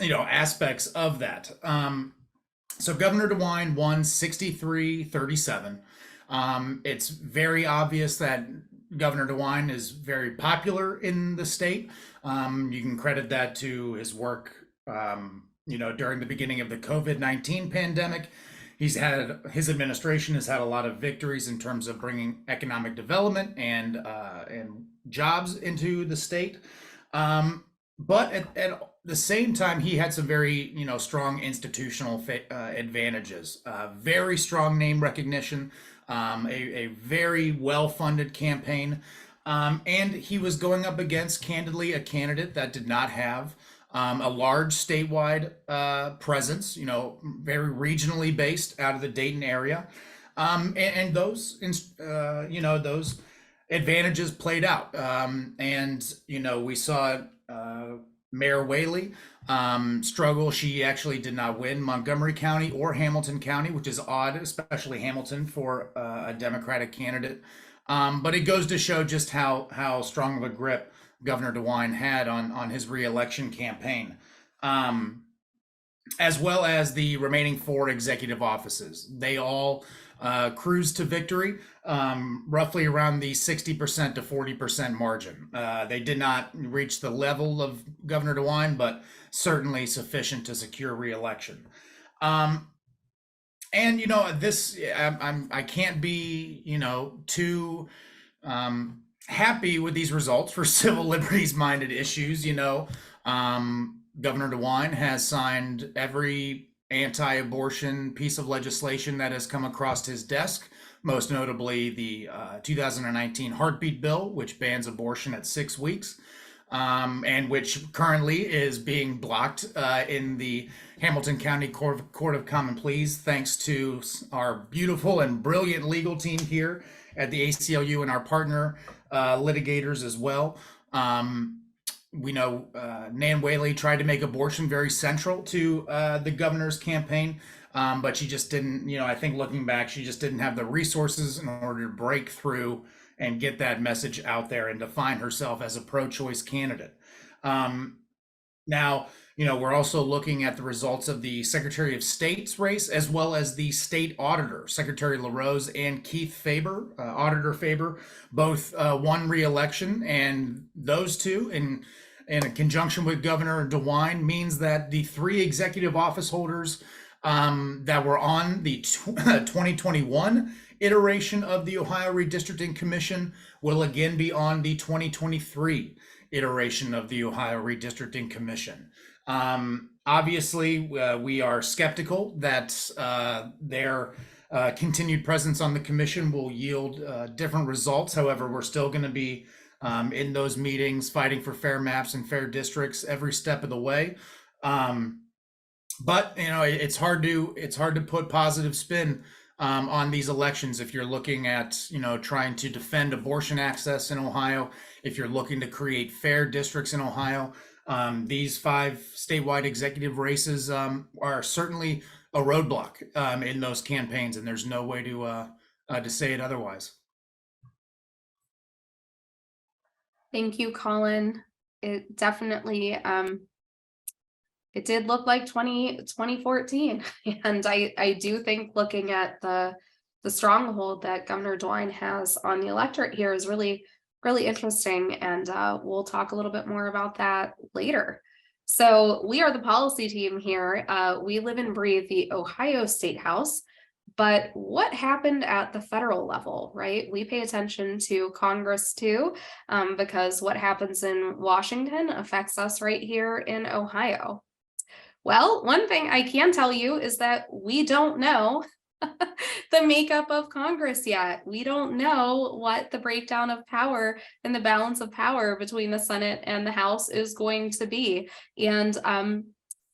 aspects of that. So Governor DeWine won 63-37. It's very obvious that Governor DeWine is very popular in the state. You can credit that to his work, during the beginning of the COVID-19 pandemic. His administration has had a lot of victories in terms of bringing economic development and jobs into the state. But at the same time, he had some very, strong institutional advantages, very strong name recognition, a very well-funded campaign. And he was going up against, candidly, a candidate that did not have a large statewide presence, very regionally based out of the Dayton area. And those, those advantages played out. And, we saw Mayor Whaley struggle. She actually did not win Montgomery County or Hamilton County, which is odd, especially Hamilton for a Democratic candidate. But it goes to show just how strong of a grip Governor DeWine had on his reelection campaign, as well as the remaining 4 executive offices. They all cruised to victory, roughly around the 60% to 40% margin. They did not reach the level of Governor DeWine, but certainly sufficient to secure reelection. And this I can't be too happy with these results for civil liberties minded issues. Governor DeWine has signed every anti-abortion piece of legislation that has come across his desk, most notably the 2019 heartbeat bill, which bans abortion at 6 weeks, and which currently is being blocked in the Hamilton County Court of Common Pleas, thanks to our beautiful and brilliant legal team here at the ACLU and our partner litigators as well. We know Nan Whaley tried to make abortion very central to the governor's campaign, but she just didn't, I think looking back, she just didn't have the resources in order to break through and get that message out there and define herself as a pro-choice candidate. Now, we're also looking at the results of the Secretary of State's race, as well as the state auditor, Secretary LaRose and Keith Faber, Auditor Faber, both won re-election, and those two, in conjunction with Governor DeWine, means that the 3 executive office holders that were on the 2021 iteration of the Ohio Redistricting Commission will again be on the 2023 iteration of the Ohio Redistricting Commission. Obviously, we are skeptical that their continued presence on the commission will yield different results. However, we're still going to be in those meetings fighting for fair maps and fair districts every step of the way. But it's hard to put positive spin on these elections. If you're looking at, trying to defend abortion access in Ohio, if you're looking to create fair districts in Ohio, these 5 statewide executive races are certainly a roadblock in those campaigns, and there's no way to say it otherwise. Thank you, Colin. It definitely, it did look like 2014. And I do think looking at the stronghold that Governor DeWine has on the electorate here is really, really interesting. And we'll talk a little bit more about that later. So we are the policy team here. We live and breathe the Ohio State House. But what happened at the federal level, right? We pay attention to Congress too, because what happens in Washington affects us right here in Ohio. Well, one thing I can tell you is that we don't know the makeup of Congress yet. We don't know what the breakdown of power and the balance of power between the Senate and the House is going to be. And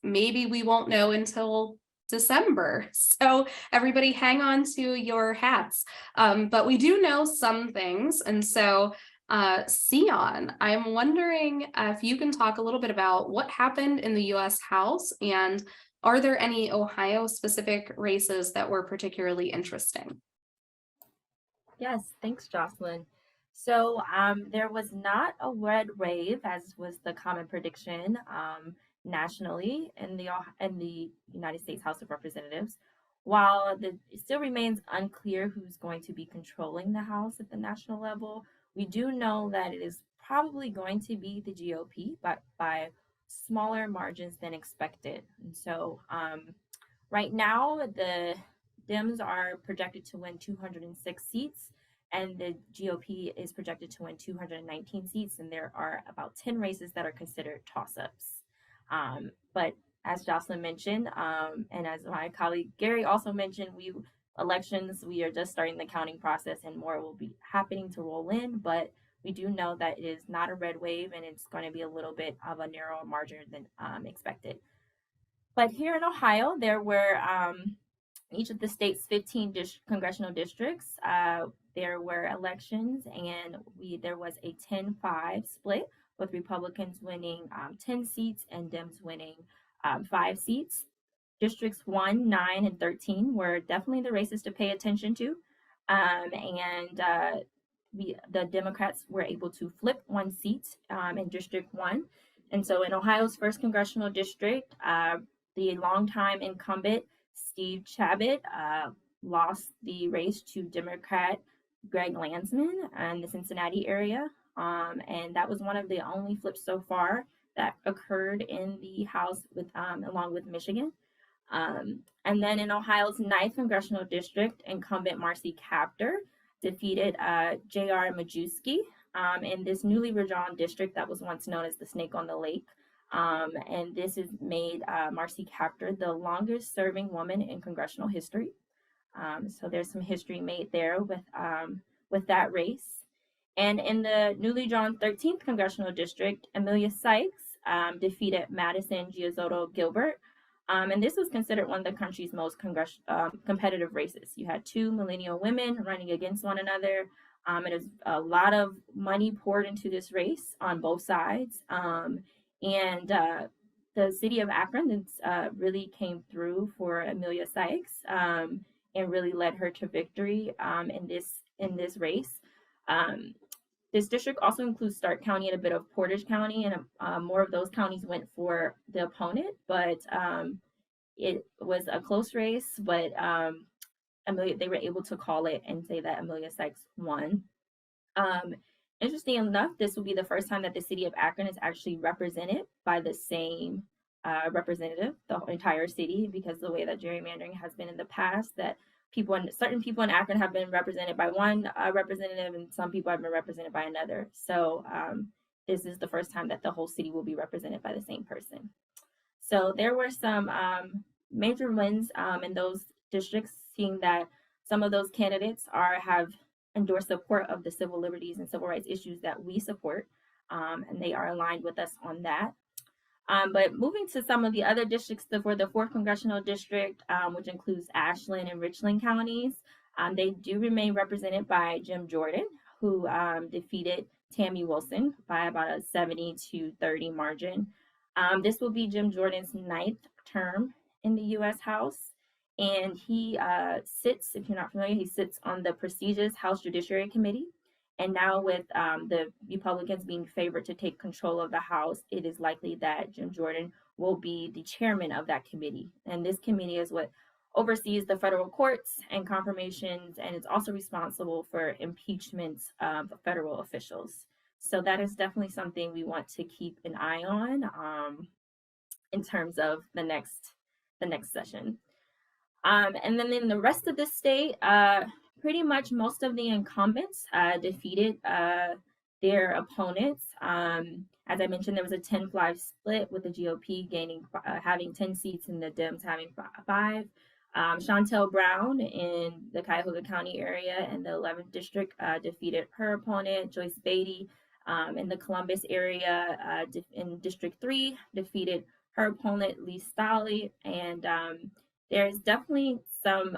maybe we won't know until December. So everybody hang on to your hats. But we do know some things. And so Sion, I'm wondering if you can talk a little bit about what happened in the US House, and are there any Ohio specific races that were particularly interesting? Yes, thanks, Jocelyn. So there was not a red wave, as was the common prediction nationally in the United States House of Representatives. While it still remains unclear who's going to be controlling the House at the national level, we do know that it is probably going to be the GOP, but by smaller margins than expected. And so right now, the Dems are projected to win 206 seats, and the GOP is projected to win 219 seats, and there are about 10 races that are considered toss-ups. But as Jocelyn mentioned, and as my colleague Gary also mentioned, we are just starting the counting process, and more will be happening to roll in, but we do know that it is not a red wave, and it's going to be a little bit of a narrower margin than expected. But here in Ohio, there were each of the state's 15 congressional districts, there were elections, and there was a 10-5 split, with Republicans winning 10 seats and Dems winning 5 seats. Districts 1, 9, and 13 were definitely the races to pay attention to. The Democrats were able to flip 1 seat in District 1. And so in Ohio's 1st congressional district, the longtime incumbent Steve Chabot lost the race to Democrat Greg Landsman in the Cincinnati area. And that was one of the only flips so far that occurred in the House along with Michigan. And then in Ohio's 9th congressional district, incumbent Marcy Kaptur defeated J.R. Majewski in this newly redrawn district that was once known as the Snake on the Lake. And this has made Marcy Kaptur the longest serving woman in congressional history. So there's some history made there with that race. And in the newly drawn 13th congressional district, Amelia Sykes defeated Madison Giazotto Gilbert. And this was considered one of the country's most competitive races. You had 2 millennial women running against one another. It was a lot of money poured into this race on both sides. And the city of Akron really came through for Amelia Sykes and really led her to victory in this race. This district also includes Stark County and a bit of Portage County, and more of those counties went for the opponent, but it was a close race, but they were able to call it and say that Amelia Sykes won. Interesting enough, this will be the first time that the city of Akron is actually represented by the same representative, the entire city, because the way that gerrymandering has been in the past, that certain people in Akron have been represented by one representative, and some people have been represented by another. So this is the first time that the whole city will be represented by the same person. So there were some major wins in those districts, seeing that some of those candidates have endorsed support of the civil liberties and civil rights issues that we support, and they are aligned with us on that. But moving to some of the other districts for the 4th Congressional District, which includes Ashland and Richland counties, they do remain represented by Jim Jordan, who defeated Tammy Wilson by about a 70-30 margin. This will be Jim Jordan's 9th term in the U.S. House. And he sits, if you're not familiar, he sits on the prestigious House Judiciary Committee. And now with the Republicans being favored to take control of the House, it is likely that Jim Jordan will be the chairman of that committee. And this committee is what oversees the federal courts and confirmations, and it's also responsible for impeachments of federal officials. So that is definitely something we want to keep an eye on in terms of the next session. And then in the rest of the state, pretty much most of the incumbents defeated their opponents. As I mentioned, there was a 10-5 split with the GOP having 10 seats and the Dems having 5. Chantel Brown in the Cuyahoga County area in the 11th district defeated her opponent. Joyce Beatty in the Columbus area in District 3 defeated her opponent, Lee Stolley. And there's definitely some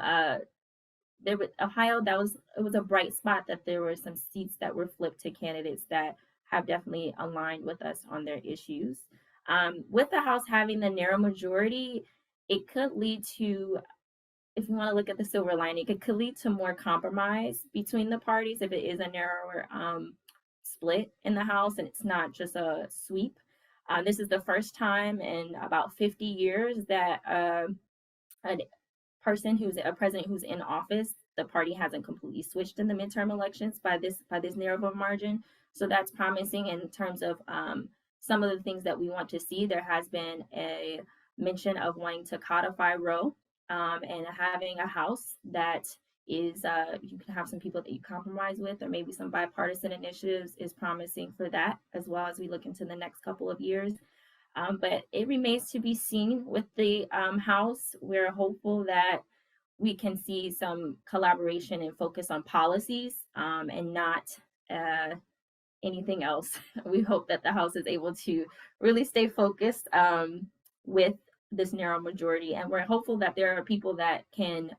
there was Ohio, it was a bright spot that there were some seats that were flipped to candidates that have definitely aligned with us on their issues. With the House having the narrow majority, it could lead to, if you want to look at the silver lining, it could lead to more compromise between the parties if it is a narrower split in the House and it's not just a sweep. This is the first time in about 50 years that a president who's in office, the party hasn't completely switched in the midterm elections by this narrow of a margin. So that's promising in terms of some of the things that we want to see. There has been a mention of wanting to codify Roe and having a House that is you can have some people that you compromise with, or maybe some bipartisan initiatives is promising for that, as well as we look into the next couple of years. But it remains to be seen with the House. We're hopeful that we can see some collaboration and focus on policies and not anything else. We hope that the House is able to really stay focused with this narrow majority. And we're hopeful that there are people that can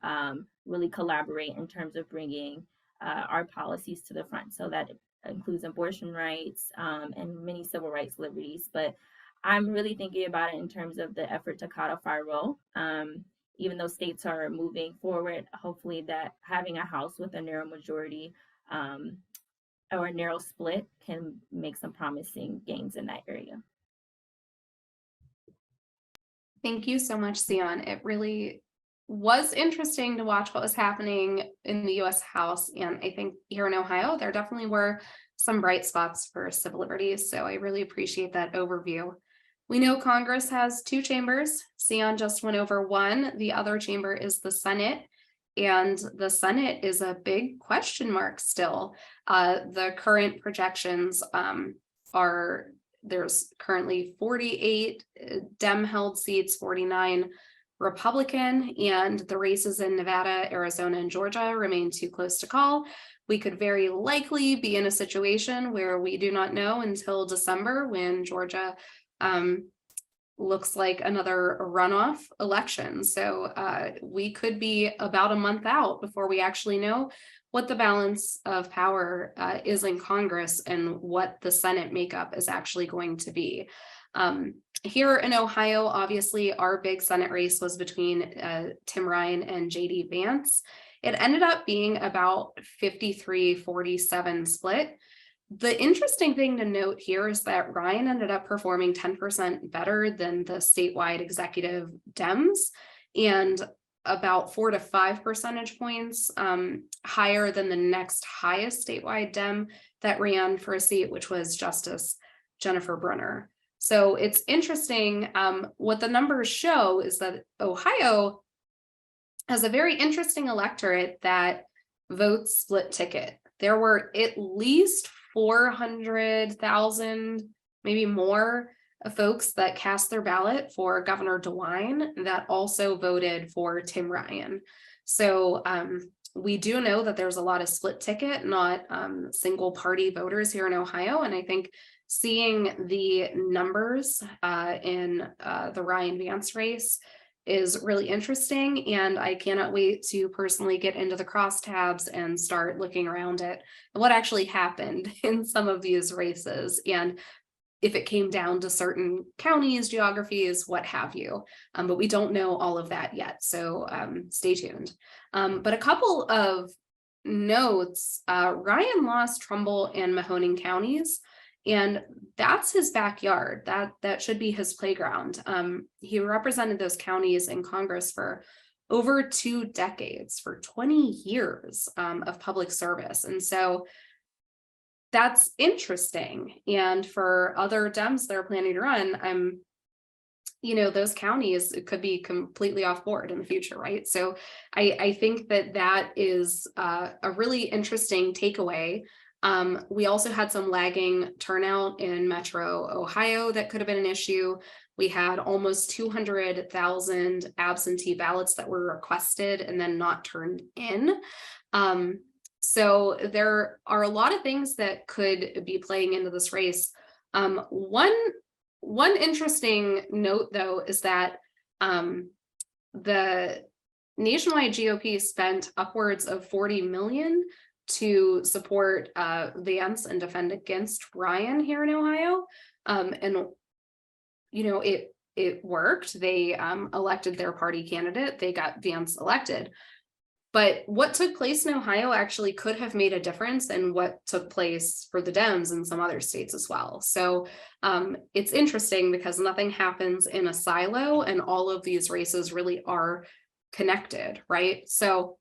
really collaborate in terms of bringing our policies to the front. So that includes abortion rights and many civil rights liberties. But I'm really thinking about it in terms of the effort to codify Roe. Even though states are moving forward, hopefully that having a House with a narrow majority or a narrow split can make some promising gains in that area. Thank you so much, Sion. It really was interesting to watch what was happening in the U.S. House. And I think here in Ohio, there definitely were some bright spots for civil liberties. So I really appreciate that overview. We know Congress has 2 chambers. Sion just went over one. The other chamber is the Senate. And the Senate is a big question mark still. The current projections are there's currently 48 Dem-held seats, 49 Republican, and the races in Nevada, Arizona, and Georgia remain too close to call. We could very likely be in a situation where we do not know until December, when Georgia looks like another runoff election. So we could be about a month out before we actually know what the balance of power is in Congress and what the Senate makeup is actually going to be. Here in Ohio, obviously, our big Senate race was between Tim Ryan and J.D. Vance. It ended up being about 53-47 split. The interesting thing to note here is that Ryan ended up performing 10% better than the statewide executive Dems, and about 4 to 5 percentage points higher than the next highest statewide Dem that ran for a seat, which was Justice Jennifer Brunner. So it's interesting. What the numbers show is that Ohio has a very interesting electorate that votes split ticket. There were at least 400,000, maybe more, folks that cast their ballot for Governor DeWine that also voted for Tim Ryan. So we do know that there's a lot of split ticket, not single party voters here in Ohio. And I think seeing the numbers in the Ryan Vance race is really interesting, and I cannot wait to personally get into the crosstabs and start looking around at what actually happened in some of these races, and if it came down to certain counties, geographies, what have you. But we don't know all of that yet, so stay tuned. But a couple of notes, Ryan lost Trumbull and Mahoning counties, and that's his backyard. That should be his playground. He represented those counties in Congress for over 2 decades, for 20 years of public service. And so that's interesting. And for other Dems that are planning to run, those counties, it could be completely off board in the future, right? So I think that is a really interesting takeaway. We also had some lagging turnout in Metro Ohio that could have been an issue. We had almost 200,000 absentee ballots that were requested and then not turned in. So there are a lot of things that could be playing into this race. One interesting note, though, is that the nationwide GOP spent upwards of $40 million to support Vance and defend against Ryan here in Ohio. And it worked. They elected their party candidate. They got Vance elected. But what took place in Ohio actually could have made a difference in what took place for the Dems in some other states as well. So it's interesting because nothing happens in a silo, and all of these races really are connected, right? So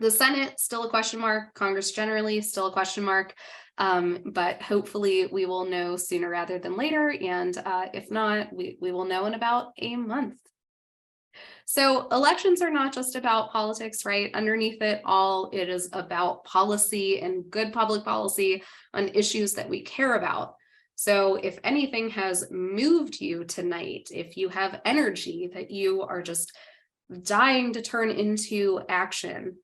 the Senate, still a question mark. Congress generally, still a question mark. But hopefully we will know sooner rather than later. And if not, we will know in about a month. So elections are not just about politics, right? Underneath it all, it is about policy and good public policy on issues that we care about. So if anything has moved you tonight, if you have energy that you are just dying to turn into action,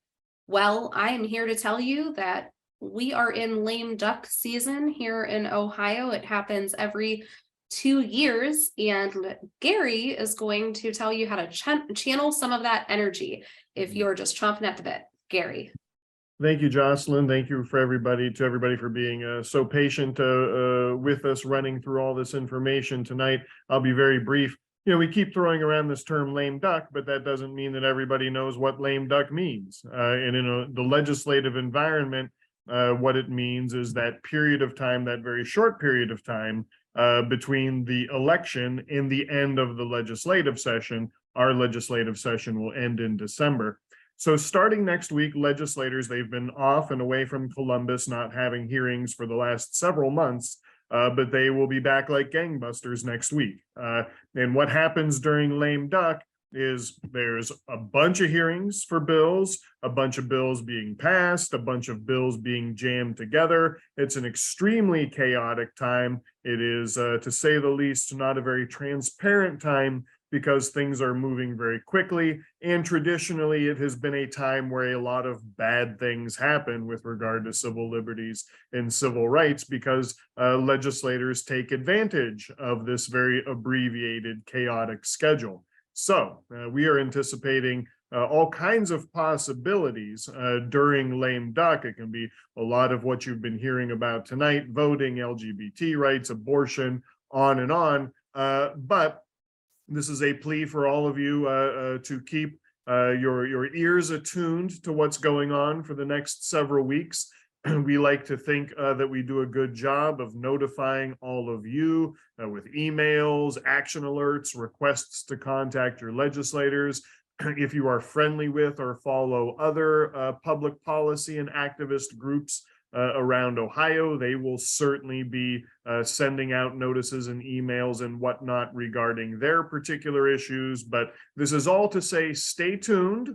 well, I am here to tell you that we are in lame duck season here in Ohio. It happens every 2 years, and Gary is going to tell you how to channel some of that energy if you're just chomping at the bit. Gary. Thank you, Jocelyn. Thank you for everybody for being so patient with us running through all this information tonight. I'll be very brief. We keep throwing around this term lame duck, but that doesn't mean that everybody knows what lame duck means. And in the legislative environment, what it means is that period of time, that very short period of time between the election and the end of the legislative session. Our legislative session will end in December. So starting next week, legislators, they've been off and away from Columbus, not having hearings for the last several months, but they will be back like gangbusters next week. And what happens during lame duck is there's a bunch of hearings for bills, a bunch of bills being passed, a bunch of bills being jammed together. It's an extremely chaotic time. It is, to say the least, not a very transparent time because things are moving very quickly. And traditionally, it has been a time where a lot of bad things happen with regard to civil liberties and civil rights because legislators take advantage of this very abbreviated, chaotic schedule. So we are anticipating all kinds of possibilities during lame duck. It can be a lot of what you've been hearing about tonight: voting, LGBT rights, abortion, on and on. But this is a plea for all of you to keep your ears attuned to what's going on for the next several weeks. We like to think that we do a good job of notifying all of you with emails, action alerts, requests to contact your legislators. If you are friendly with or follow other public policy and activist groups around Ohio, they will certainly be sending out notices and emails and whatnot regarding their particular issues. But this is all to say, stay tuned.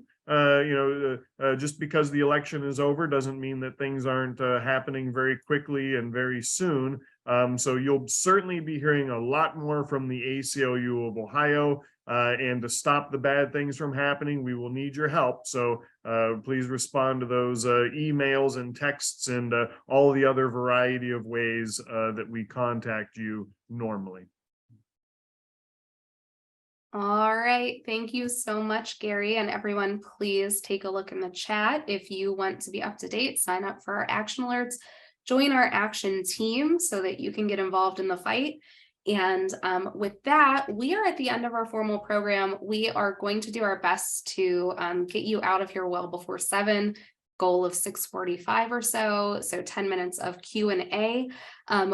Just because the election is over doesn't mean that things aren't happening very quickly and very soon. So you'll certainly be hearing a lot more from the ACLU of Ohio. And to stop the bad things from happening, we will need your help. So please respond to those emails and texts and all the other variety of ways that we contact you normally. All right, thank you so much, Gary, and everyone, please take a look in the chat. If you want to be up to date, sign up for our action alerts, join our action team so that you can get involved in the fight. And with that, we are at the end of our formal program. We are going to do our best to get you out of here well before 7. Goal of 6:45 or so 10 minutes of Q&A.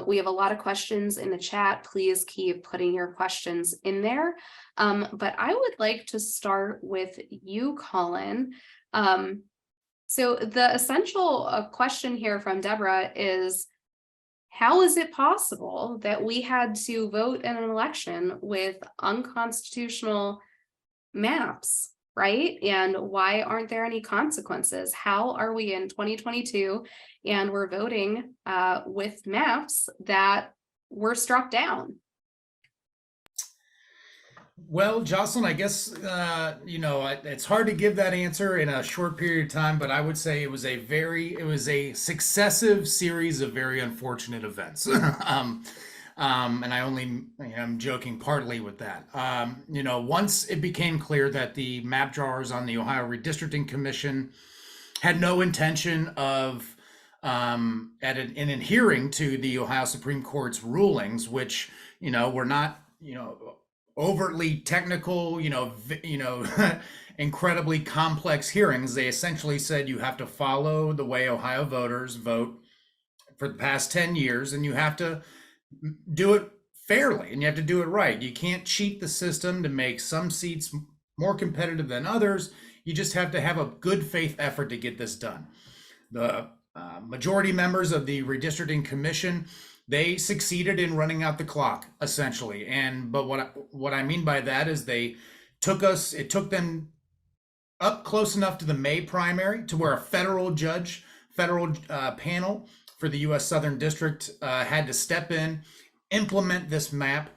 We have a lot of questions in the chat. Please keep putting your questions in there. But I would like to start with you, Colin. So the essential question here from Deborah is, how is it possible that we had to vote in an election with unconstitutional maps, right? And why aren't there any consequences? How are we in 2022 and we're voting with maps that were struck down? Well, Jocelyn, I guess, it's hard to give that answer in a short period of time, but I would say it was a successive series of very unfortunate events. And I'm joking partly with that. Once it became clear that the map drawers on the Ohio Redistricting Commission had no intention of in adhering to the Ohio Supreme Court's rulings, which, were not, overtly technical, incredibly complex hearings. They essentially said you have to follow the way Ohio voters vote for the past 10 years, and you have to do it fairly, and you have to do it right. You can't cheat the system to make some seats more competitive than others. You just have to have a good faith effort to get this done. The majority members of the Redistricting Commission, they succeeded in running out the clock, essentially. But what I mean by that is it took them up close enough to the May primary to where a federal panel for the U.S. Southern District had to step in, implement this map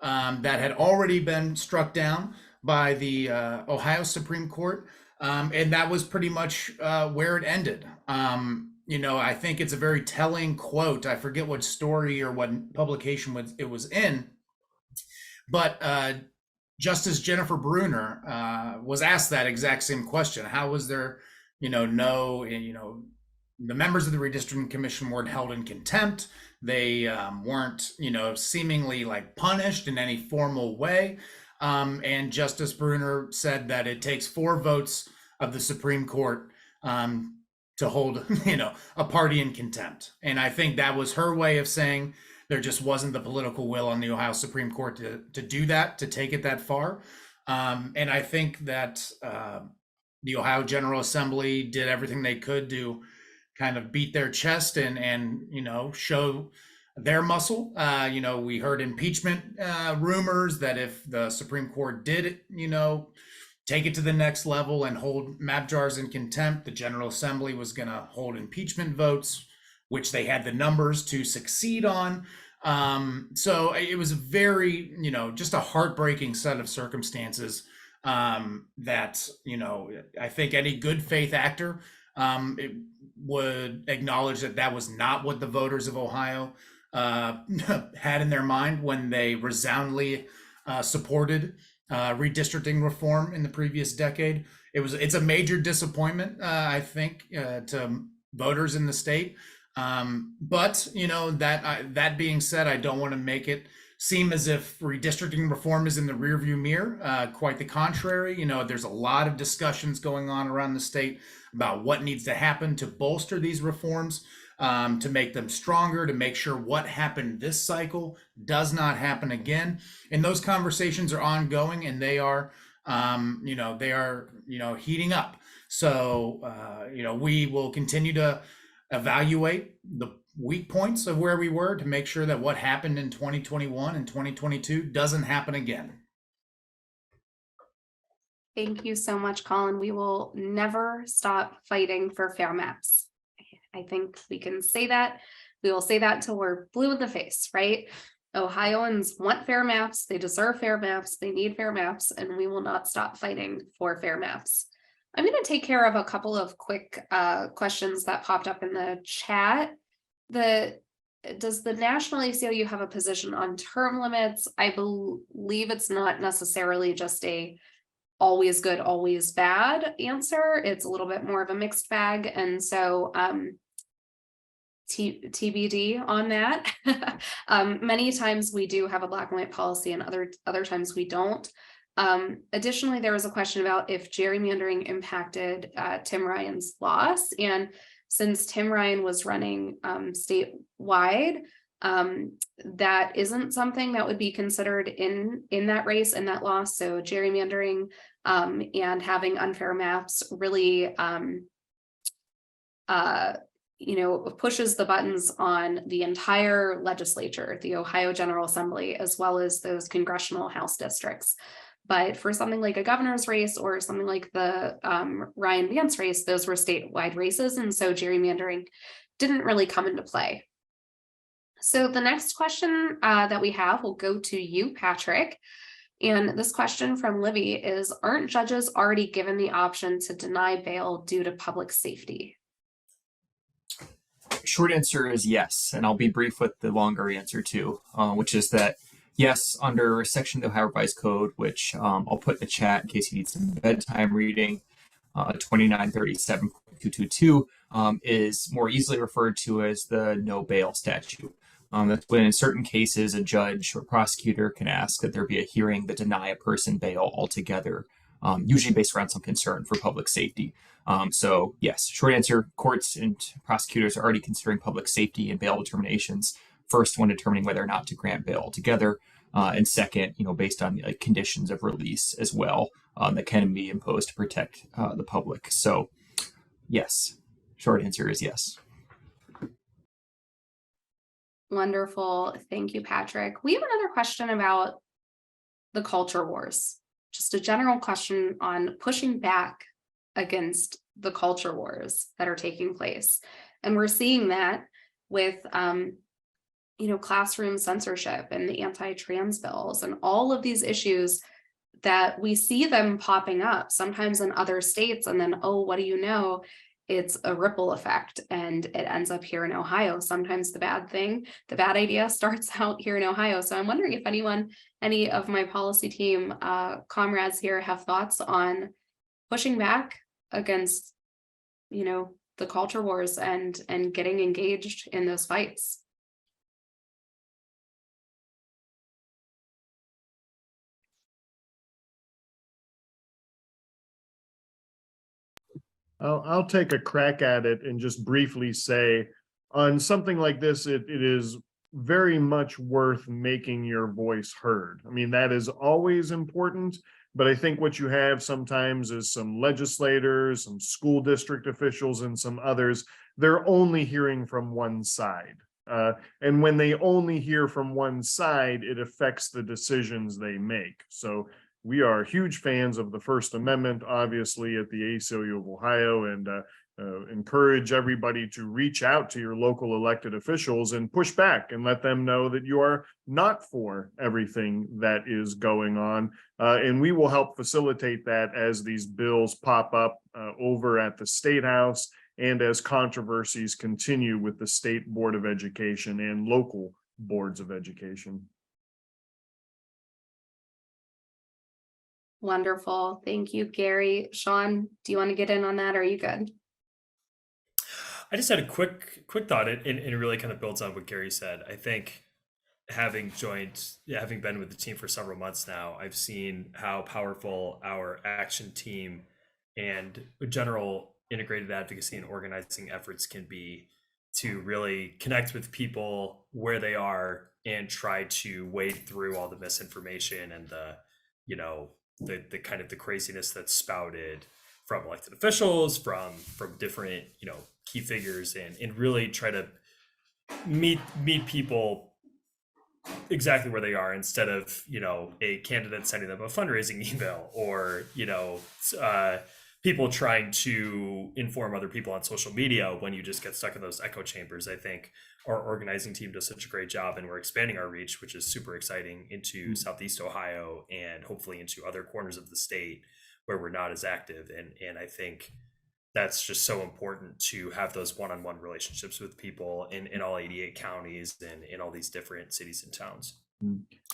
that had already been struck down by the Ohio Supreme Court. And that was pretty much where it ended. I think it's a very telling quote. I forget what story or what publication it was in, but Justice Jennifer Bruner was asked that exact same question. How was there, the members of the Redistricting Commission weren't held in contempt. They weren't, seemingly like punished in any formal way. And Justice Bruner said that it takes 4 votes of the Supreme Court to hold, a party in contempt. And I think that was her way of saying there just wasn't the political will on the Ohio Supreme Court to do that, to take it that far. And I think that the Ohio General Assembly did everything they could to kind of beat their chest and show their muscle. We heard impeachment rumors that if the Supreme Court did, take it to the next level and hold map jars in contempt, the General Assembly was going to hold impeachment votes, which they had the numbers to succeed on. So it was a very, just a heartbreaking set of circumstances that, I think any good faith actor would acknowledge that was not what the voters of Ohio had in their mind when they resoundingly supported redistricting reform in the previous decade. It's a major disappointment, I think, to voters in the state. But that being said, I don't want to make it seem as if redistricting reform is in the rearview mirror. Quite the contrary. There's a lot of discussions going on around the state about what needs to happen to bolster these reforms, to make them stronger, to make sure what happened this cycle does not happen again. And those conversations are ongoing, and they are, heating up. So, we will continue to evaluate the weak points of where we were to make sure that what happened in 2021 and 2022 doesn't happen again. Thank you so much, Colin. We will never stop fighting for fair maps. I think we can say that. We will say that till we're blue in the face, right? Ohioans want fair maps, they deserve fair maps, they need fair maps, and we will not stop fighting for fair maps. I'm going to take care of a couple of quick questions that popped up in the chat. Does the National ACLU have a position on term limits? I believe it's not necessarily just a always good, always bad answer. It's a little bit more of a mixed bag. And so TBD on that. Many times we do have a black and white policy and other times we don't. Additionally, there was a question about if gerrymandering impacted Tim Ryan's loss. And since Tim Ryan was running statewide, that isn't something that would be considered in that race and that loss. So gerrymandering and having unfair maps really pushes the buttons on the entire legislature, the Ohio General Assembly, as well as those congressional House districts. But for something like a governor's race or something like the Ryan Vance race, those were statewide races. And so gerrymandering didn't really come into play. So the next question that we have will go to you, Patrick. And this question from Libby is, aren't judges already given the option to deny bail due to public safety? Short answer is yes, and I'll be brief with the longer answer too, which is that yes, under section of the Ohio Revised Code, which I'll put in the chat in case you need some bedtime reading, 2937.222 is more easily referred to as the no bail statute. That's when in certain cases a judge or prosecutor can ask that there be a hearing that deny a person bail altogether, usually based around some concern for public safety. So yes, short answer, courts and prosecutors are already considering public safety and bail determinations, first when determining whether or not to grant bail altogether, and second, based on conditions of release as well that can be imposed to protect the public. So yes, short answer is yes. Wonderful. Thank you, Patrick. We have another question about the culture wars. Just a general question on pushing back against the culture wars that are taking place. And we're seeing that with, classroom censorship and the anti-trans bills and all of these issues that we see them popping up sometimes in other states. And then, oh, what do you know? It's a ripple effect and it ends up here in Ohio. Sometimes the bad idea starts out here in Ohio. So I'm wondering if any of my policy team comrades here have thoughts on pushing back against, the culture wars and getting engaged in those fights. I'll take a crack at it and just briefly say on something like this, it is very much worth making your voice heard. I mean, that is always important, but I think what you have sometimes is some legislators, some school district officials, and some others, they're only hearing from one side. And when they only hear from one side, it affects the decisions they make. So we are huge fans of the First Amendment, obviously, at the ACLU of Ohio, and encourage everybody to reach out to your local elected officials and push back and let them know that you are not for everything that is going on. And we will help facilitate that as these bills pop up over at the State House and as controversies continue with the State Board of Education and local boards of education. Wonderful. Thank you, Gary. Sean, do you want to get in on that? Or are you good? I just had a quick thought, and it really kind of builds on what Gary said. I think having been with the team for several months now, I've seen how powerful our action team and general integrated advocacy and organizing efforts can be to really connect with people where they are and try to wade through all the misinformation and the kind of the craziness that's spouted from elected officials, from different, key figures, and really try to meet people exactly where they are, instead of, a candidate sending them a fundraising email or, people trying to inform other people on social media when you just get stuck in those echo chambers. I think our organizing team does such a great job, and we're expanding our reach, which is super exciting, into Southeast Ohio and hopefully into other corners of the state where we're not as active. And I think that's just so important to have those one-on-one relationships with people in all 88 counties and in all these different cities and towns.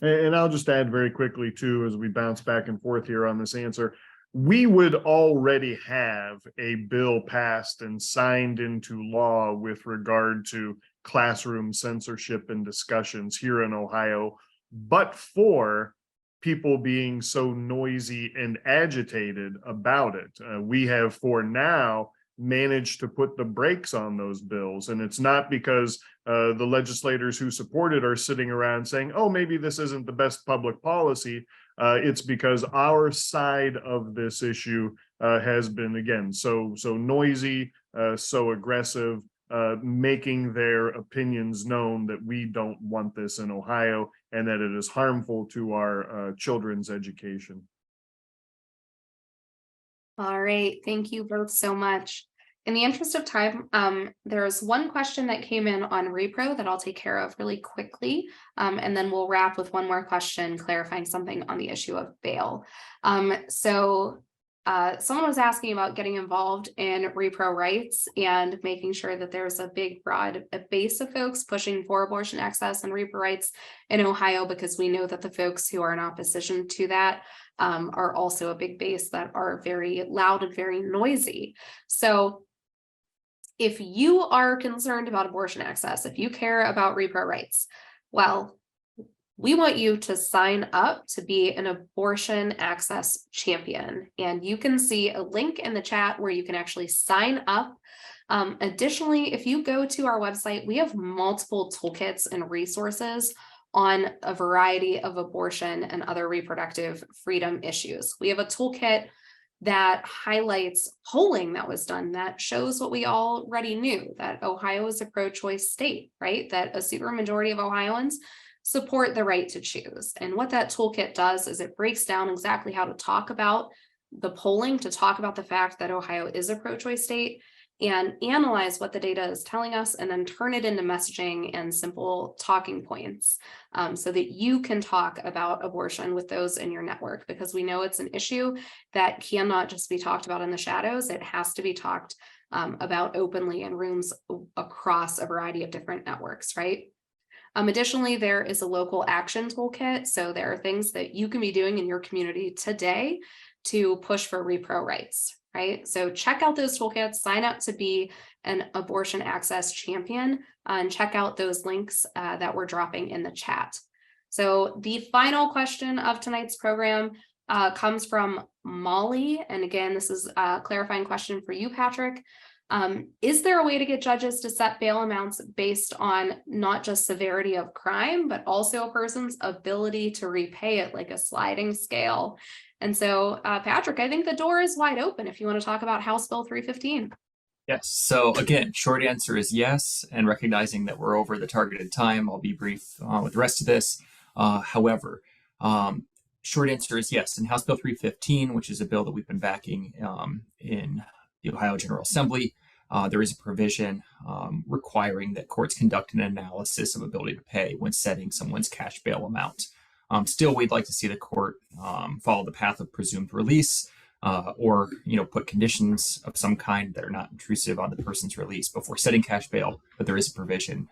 And I'll just add very quickly too, as we bounce back and forth here on this answer, we would already have a bill passed and signed into law with regard to classroom censorship and discussions here in Ohio, but for people being so noisy and agitated about it. We have for now managed to put the brakes on those bills. And it's not because the legislators who support it are sitting around saying, oh, maybe this isn't the best public policy. It's because our side of this issue has been, again, so noisy, so aggressive, making their opinions known that we don't want this in Ohio and that it is harmful to our children's education. All right, thank you both so much. In the interest of time, there's one question that came in on repro that I'll take care of really quickly, and then we'll wrap with one more question clarifying something on the issue of bail. Someone was asking about getting involved in repro rights and making sure that there's a big, broad base of folks pushing for abortion access and repro rights in Ohio, because we know that the folks who are in opposition to that are also a big base that are very loud and very noisy. So if you are concerned about abortion access, if you care about repro rights, well, we want you to sign up to be an abortion access champion. And you can see a link in the chat where you can actually sign up. Additionally, if you go to our website, we have multiple toolkits and resources on a variety of abortion and other reproductive freedom issues. We have a toolkit that highlights polling that was done that shows what we already knew, that Ohio is a pro-choice state, right? That a super majority of Ohioans support the right to choose. And what that toolkit does is it breaks down exactly how to talk about the polling, to talk about the fact that Ohio is a pro-choice state, and analyze what the data is telling us, and then turn it into messaging and simple talking points so that you can talk about abortion with those in your network, because we know it's an issue that cannot just be talked about in the shadows. It has to be talked about openly in rooms across a variety of different networks, right? Additionally, there is a local action toolkit. So there are things that you can be doing in your community today to push for repro rights, right? So check out those toolkits, sign up to be an abortion access champion, and check out those links that we're dropping in the chat. So the final question of tonight's program comes from Molly. And again, this is a clarifying question for you, Patrick. Is there a way to get judges to set bail amounts based on not just severity of crime, but also a person's ability to repay it, like a sliding scale? And so, Patrick, I think the door is wide open if you want to talk about House Bill 315. Yes. So again, short answer is yes. And recognizing that we're over the targeted time, I'll be brief with the rest of this. However, short answer is yes. In House Bill 315, which is a bill that we've been backing in the Ohio General Assembly, there is a provision requiring that courts conduct an analysis of ability to pay when setting someone's cash bail amount. Still, we'd like to see the court follow the path of presumed release, or put conditions of some kind that are not intrusive on the person's release before setting cash bail. But there is a provision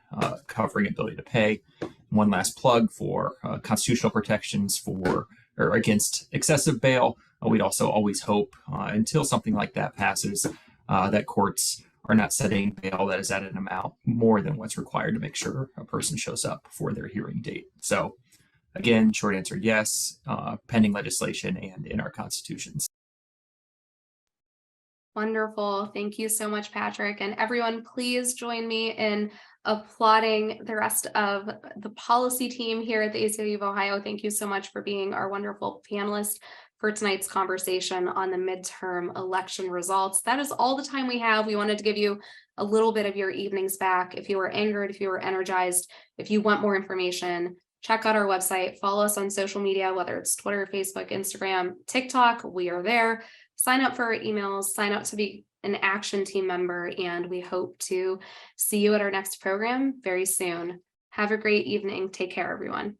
covering ability to pay. One last plug for constitutional protections for or against excessive bail. We'd also always hope, until something like that passes, that courts are not setting bail that is at an amount more than what's required to make sure a person shows up for their hearing date. So again, short answer, yes, pending legislation and in our constitutions. Wonderful. Thank you so much, Patrick. And everyone, please join me in applauding the rest of the policy team here at the ACLU of Ohio. Thank you so much for being our wonderful panelist for tonight's conversation on the midterm election results. That is all the time we have. We wanted to give you a little bit of your evenings back. If you were angered, if you were energized, if you want more information, check out our website, follow us on social media, whether it's Twitter, Facebook, Instagram, TikTok, we are there. sign up for our emails, sign up to be an action team member, and we hope to see you at our next program very soon. Have a great evening. Take care, everyone.